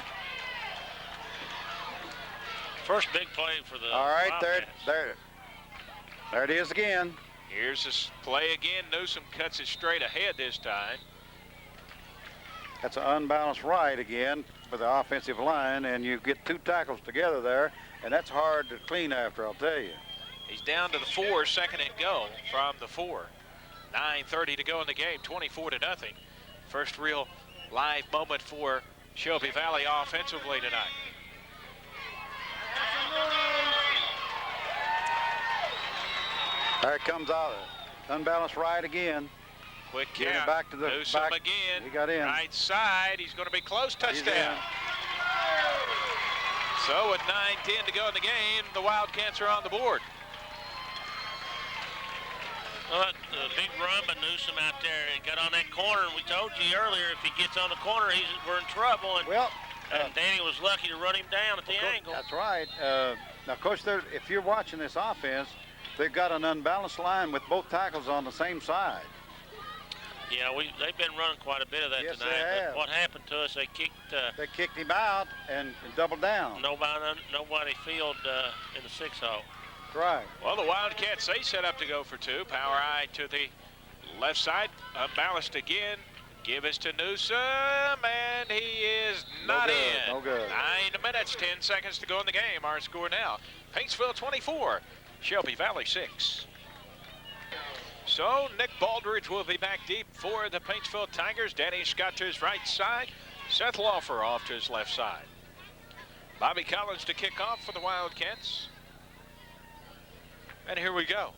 First big play for the All right, Wildcats. there it is again. Here's this play again. Newsom cuts it straight ahead this time. That's an unbalanced right again for the offensive line, and you get two tackles together there, and that's hard to clean after, I'll tell you. He's down to the 4, 2nd and go from the 4. 9:30 to go in the game, 24-0. First real live moment for Shelby Valley offensively tonight. There it comes out, unbalanced right again. Quick Get it count. back to the Newsom back. again. He got in. Right side. He's going to be close. Touchdown. So with 9:10 to go in the game, the Wildcats are on the board. Well, the big run by Newsom out there. He got on that corner, and we told you earlier if he gets on the corner, we're in trouble. And, Well, and Danny was lucky to run him down at the angle. That's right. Now, Coach, if you're watching this offense, they've got an unbalanced line with both tackles on the same side. Yeah, they've been running quite a bit of that Yes, tonight. they have. But what happened to us? They kicked. They kicked him out and doubled down. Nobody field in the 6-hole. Right. Well, the Wildcats, they set up to go for 2. Power eye to the left side. Unbalanced again. Give us to Newsom, and he is not in. No good. 9 minutes, 10 seconds to go in the game. Our score now, Paintsville 24, Shelby Valley 6. So Nick Baldridge will be back deep for the Paintsville Tigers. Danny Scott to his right side. Seth Laufer off to his left side. Bobby Collins to kick off for the Wildcats. And here we go.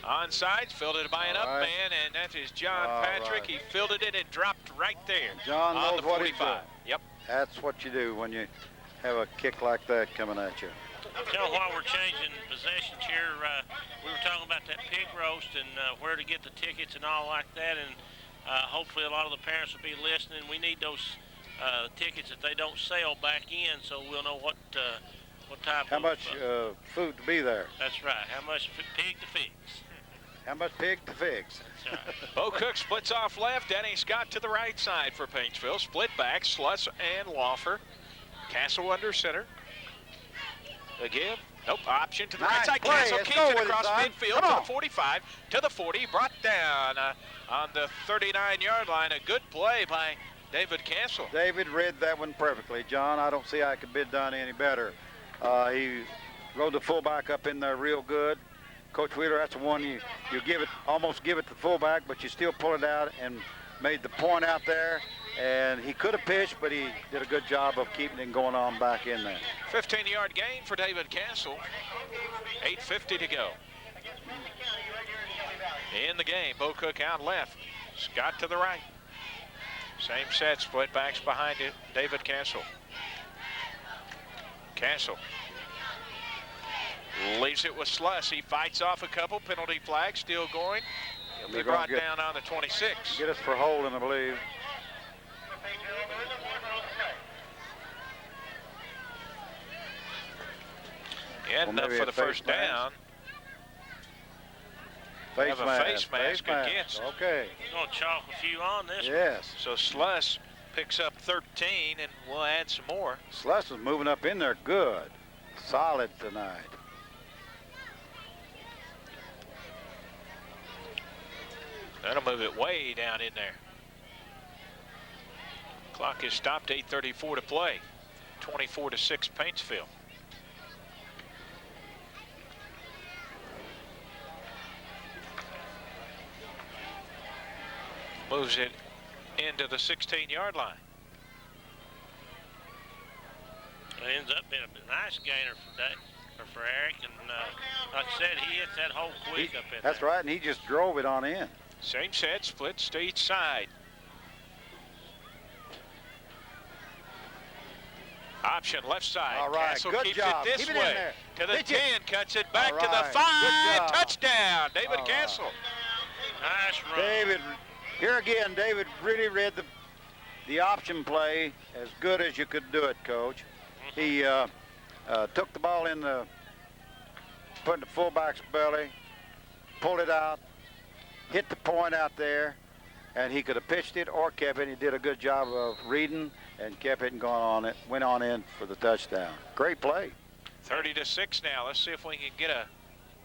Onside, fielded by an up man, and that is John Patrick. He fielded it and dropped right there. John on knows the what he's 45. doing. Yep. That's what you do when you have a kick like that coming at you. Tell while we're changing possessions here, we were talking about that pig roast and where to get the tickets and all like that, and hopefully a lot of the parents will be listening. We need those tickets that they don't sell back in, so we'll know what type How of... much food to be there? That's right. How much pig to fix? How much pig to fix? That's right. Bo Cook splits off left. Danny Scott to the right side for Paintsville. Split back, Sluss and Laufer. Castle under center. Again, nope, option to the right side. Play. Castle Let's keeps go it with it, across son. midfield Come to on. the 45, to the 40, brought down on the 39-yard line. A good play by David Castle. David read that one perfectly, John. I don't see how it could be done any better. He rode the fullback up in there real good. Coach Wheeler, that's the one you give it, almost give it to the fullback, but you still pull it out and made the point out there. And he could have pitched, but he did a good job of keeping it going on back in there. 15-yard gain for David Castle. 8:50 to go. In the game, Bo Cook out left. Scott to the right. Same set, split backs behind it. David Castle. Castle leaves it with Sluss. He fights off a couple. Penalty flag still going. He'll be They're gonna brought down on the 26. Get us for holding, I believe. Yeah, Well, enough maybe for a the face first mask. down. Face Have a mask. face mask against. Okay. We're going to chalk a few on this one. Yes. So Sluss picks up 13, and we'll add some more. Sluss is moving up in there good. Solid tonight. That'll move it way down in there. Clock is stopped, 8:34 to play. 24-6 Paintsville. Moves it into the 16-yard line. It ends up being a nice gainer for Eric, and like I said, he hits that hole quick up in That's there. right, and he just drove it on in. Same set, splits to each side. Option left side. All right, Castle good keeps job. it this Keep it in way. there. To the Pitch it. 10, cuts it back All to the right, 5. good job. Touchdown, David All Castle. Nice run. David, here again, David really read the option play as good as you could do it, Coach. He took the ball in the, put in the fullback's belly, pulled it out, hit the point out there, and he could have pitched it or kept it. He did a good job of reading and kept it and went on in for the touchdown. Great play. 30-6 now. Let's see if we can get a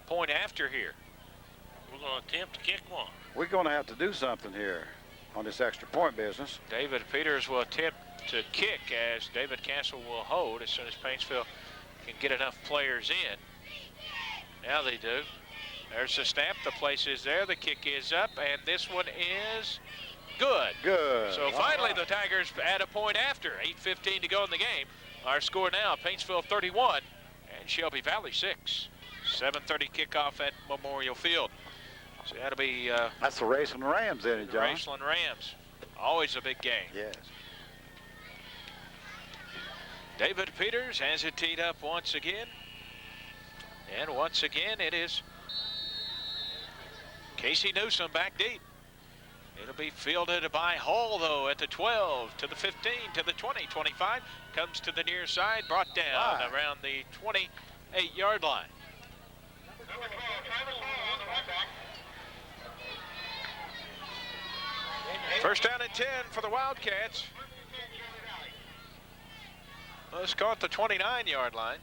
point after here. We're going to attempt to kick one. We're going to have to do something here on this extra point business. David Peters will attempt to kick as David Castle will hold as soon as Paintsville can get enough players in. Now they do. There's the snap. The place is there. The kick is up, and this one is good. Good. So finally the Tigers add a point after. 8:15 to go in the game. Our score now, Paintsville 31 and Shelby Valley 6. 7:30 kickoff at Memorial Field. So that'll be That's the Raceland Rams, isn't it, the John? Raceland Rams. Always a big game. Yes. David Peters has it teed up once again. And once again it is Casey Newsom back deep. It'll be fielded by Hall, though, at the 12, to the 15, to the 20, 25. Comes to the near side, brought down around the 28-yard line. First down and 10 for the Wildcats. Let's call it the 29-yard line.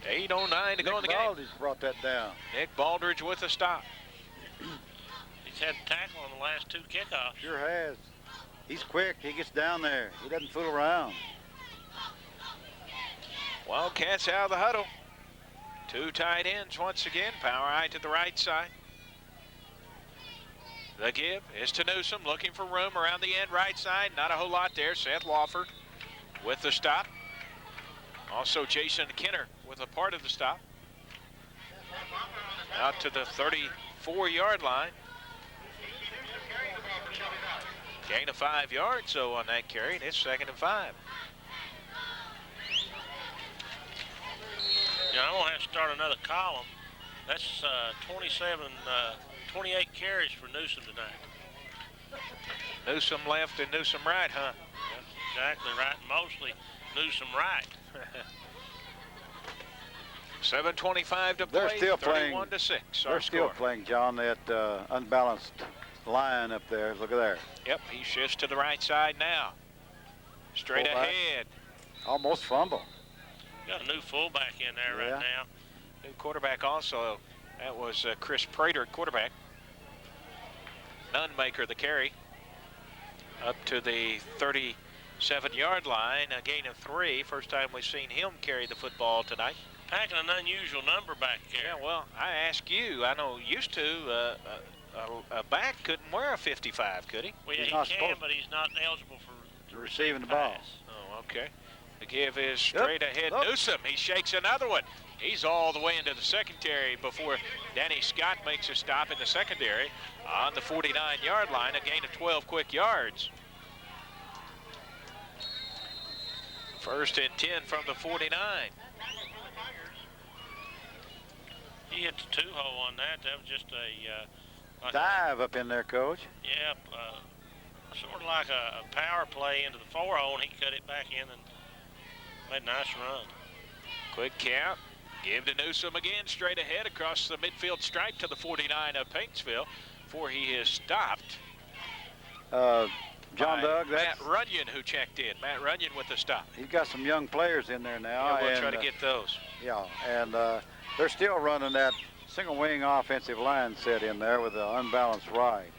8:09 to go in the game. Baldridge brought that down. Nick Baldridge with a stop. He's had a tackle on the last two kickoffs. Sure has. He's quick. He gets down there. He doesn't fool around. Wildcats out of the huddle. Two tight ends once again. Power eye to the right side. The give is to Newsom, looking for room around the end right side. Not a whole lot there. Seth Lawford with the stop. Also Jason Kenner with a part of the stop. Out to the 34-yard line. Gain of 5 yards, so on that carry, and it's 2nd and 5. Yeah, I'm going to have to start another column. That's 28 carries for Newsom tonight. Newsom left and Newsom right, huh? Yeah, exactly right. Mostly Newsom right. 7:25 to They're play, still playing. 31-6. They're still playing, John, that unbalanced line up there. Look at there. Yep, he shifts to the right side now. Straight Fullback. ahead. Almost fumble. Got a new fullback in there right now. New quarterback also. That was Chris Prater at quarterback. Nunmaker the carry. Up to the 37-yard line, a gain of 3. First time we've seen him carry the football tonight. Packing an unusual number back there. Yeah, well, I ask you, I know used to, a back couldn't wear a 55, could he? Well, yeah, He's he not can, supposed but he's not eligible for receiving the ball. pass. Oh, okay. The give is straight ahead. Yep. Newsom, he shakes another one. He's all the way into the secondary before Danny Scott makes a stop in the secondary on the 49-yard line, a gain of 12 quick yards. 1st and 10 from the 49. He hit the 2-hole on that. That was just a Dive up in there, Coach. Yeah, sort of like a power play into the 4-hole, and he cut it back in and made a nice run. Quick count. Give to Newsom again, straight ahead across the midfield stripe to the 49 of Paintsville before he is stopped. John Doug, Matt Runyon, who checked in. Matt Runyon with the stop. he's got some young players in there now. Yeah, we'll try to get those. Yeah, and they're still running that single wing offensive line set in there with the unbalanced right.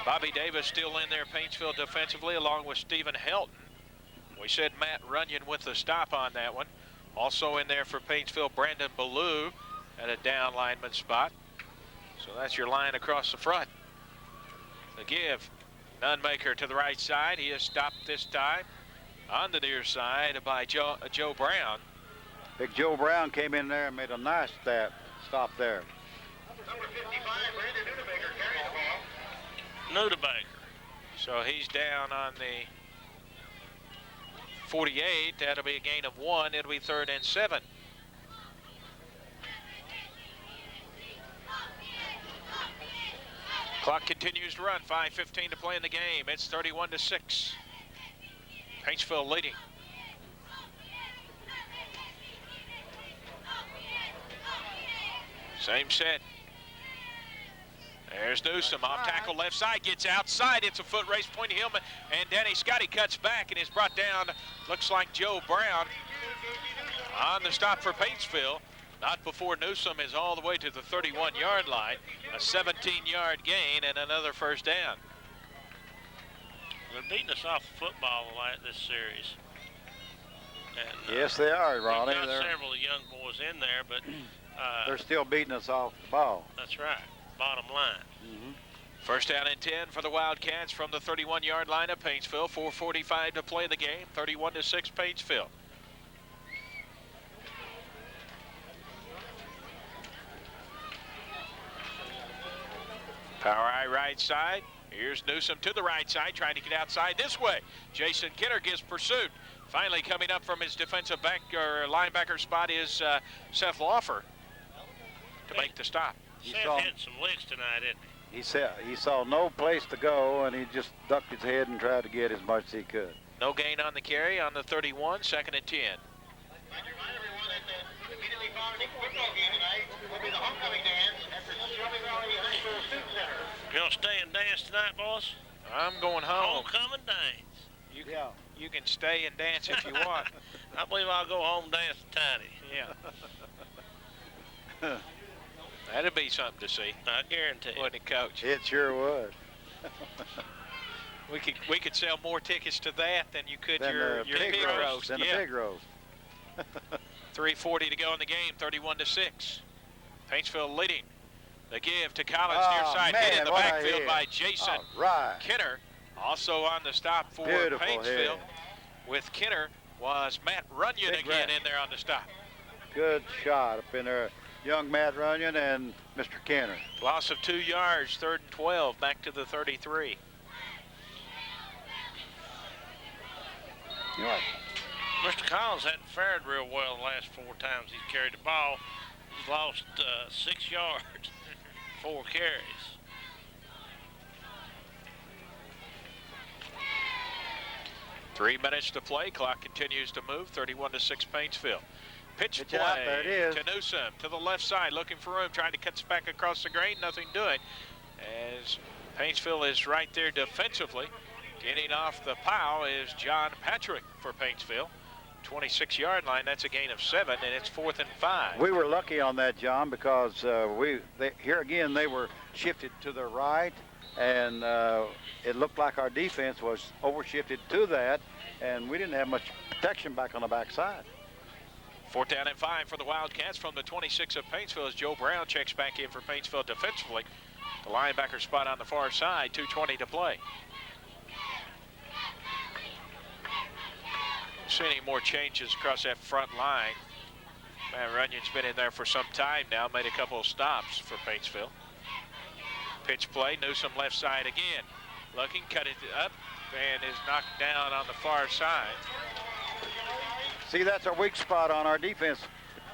Bobby Davis still in there, Paintsville defensively, along with Stephen Helton. We said Matt Runyon with the stop on that one. Also in there for Paintsville, Brandon Ballou at a down lineman spot. So that's your line across the front. The give. Nunmaker to the right side. He is stopped this time on the near side by Joe Brown. Big Joe Brown came in there and made a nice stop there. Number 55, Brandon Nudebaker carries the ball. Nudebaker. So he's down on the 48. That'll be a gain of 1. It'll be 3rd and 7. Clock continues to run. 5:15 to play in the game. It's 31-6. Paintsville leading. Same set. There's Newsom, off tackle left side, gets outside. It's a foot race between him and Danny Scotty, cuts back and is brought down. Looks like Joe Brown on the stop for Paintsville. Not before Newsom is all the way to the 31-yard line. A 17-yard gain and another first down. They're beating us off football this series. And, Yes, they are, Ronnie. We've got several young boys in there, but They're still beating us off the ball. that's right. Bottom line. First down and 10 for the Wildcats from the 31-yard line of Paintsville. 4:45 to play the game. 31-6 Paintsville. Power eye right side. Here's Newsom to the right side, trying to get outside this way. Jason Kidder gives pursuit. Finally coming up from his defensive back or linebacker spot is Seth Lawfer to make the stop. He Seth saw- hitting some licks tonight, didn't he? He said he saw no place to go, and he just ducked his head and tried to get as much as he could. No gain on the carry on the 31, 2nd and 10. I'd like to remind everyone that the immediately following football game tonight will be the homecoming dance at the Shelby Valley High School Student Center. You gonna stay and dance tonight, boys? I'm going home. Homecoming dance. You can stay and dance if you want. I believe I'll go home and dance with Tiny. Yeah. That'd be something to see, I guarantee. wouldn't it, Coach? It sure would. We could sell more tickets to that than you could Then your the pig roast. Then the Yeah. pig roast. 3:40 to go in the game. 31-6. Paintsville leading. The give to Collins near Oh, side, man, hit in the what a backfield hit. by Jason All right. Kinner. Also on the stop for Beautiful Paintsville hit. with Kinner was Matt Runyon Big again rat. in there on the stop. Good shot up in there. Young Matt Runyon and Mr. Kenner. Loss of 2 yards, 3rd and 12, back to the 33. You know what? Mr. Collins hadn't fared real well the last 4 times he's carried the ball. He's lost 6 yards, 4 carries. Three minutes to play. Clock continues to move. 31-6 Paintsville. Pitch Pitch out, play there it is. to Newsom to the left side, looking for room, trying to cut back across the grain. Nothing doing. As Paintsville is right there defensively. Getting off the pile is John Patrick for Paintsville. 26-yard line. That's a gain of 7, and it's 4th and 5. We were lucky on that, John, because here again they were shifted to the right, and it looked like our defense was overshifted to that, and we didn't have much protection back on the backside. 4th down and 5 for the Wildcats from the 26 of Paintsville as Joe Brown checks back in for Paintsville defensively. The linebacker spot on the far side, 2:20 to play. See any more changes across that front line. Matt Runyon's been in there for some time now, made a couple of stops for Paintsville. Pitch play, Newsom left side again. Looking, cut it up, and is knocked down on the far side. See, that's our weak spot on our defense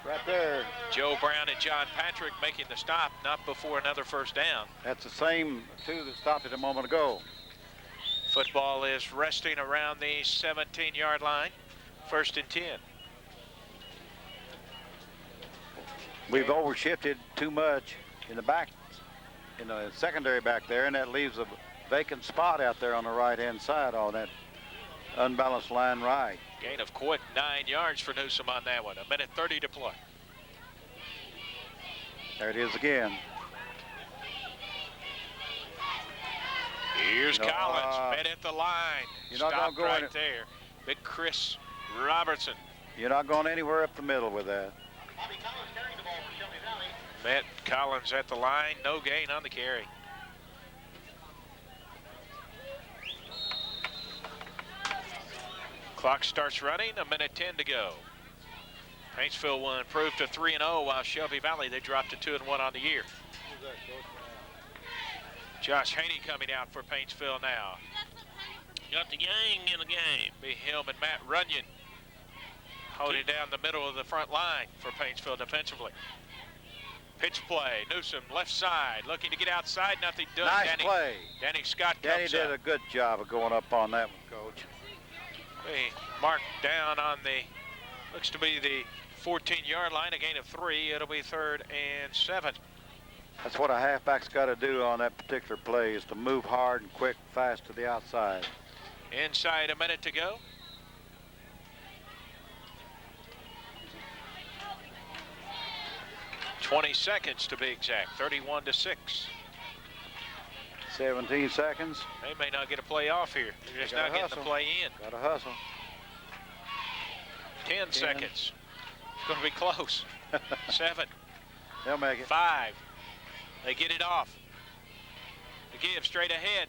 right there. Joe Brown and John Patrick making the stop, not before another first down. That's the same two that stopped it a moment ago. Football is resting around the 17-yard line. 1st and 10. We've overshifted too much in the back, in the secondary back there, and that leaves a vacant spot out there on the right-hand side on that unbalanced line right. Gain of quick 9 yards for Newsom on that one. 1:30 to play. There it is again. Here's Collins, met at the line. You're not Stopped gonna go right there. Big Chris Robertson. You're not going anywhere up the middle with that. Bobby Collins carrying the ball for Shelby Valley. Met Collins at the line. No gain on the carry. Clock starts running. 1:10 to go. Paintsville will improve to 3-0 while Shelby Valley, they dropped to 2-1 on the year. Josh Haney coming out for Paintsville now. Got the gang in the game. Be him and Matt Runyon holding down the middle of the front line for Paintsville defensively. Pitch play, Newsom left side, looking to get outside, nothing doing. Nice play. Danny Scott Danny comes did up. a good job of going up on that one, Coach. They marked down on the, looks to be the 14-yard line, a gain of 3. It'll be 3rd and 7. That's what a halfback's got to do on that particular play, is to move hard and quick, fast to the outside. Inside, 1 minute to go. "20 seconds to be exact, 31-6. 17 seconds. They may not get a play off here. They're just gotta not getting the hustle. play in. Got to hustle. 10 seconds. It's going to be close. 7, They'll make it. 5. They get it off. The give straight ahead.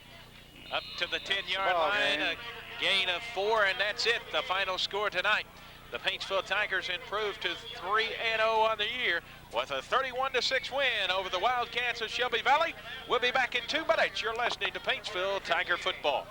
Up to the 10-yard ball line. game. A gain of 4, and that's it. The final score tonight. The Paintsville Tigers improve to 3-0 on the year with a 31-6 win over the Wildcats of Shelby Valley. We'll be back in 2 minutes. You're listening to Paintsville Tiger Football.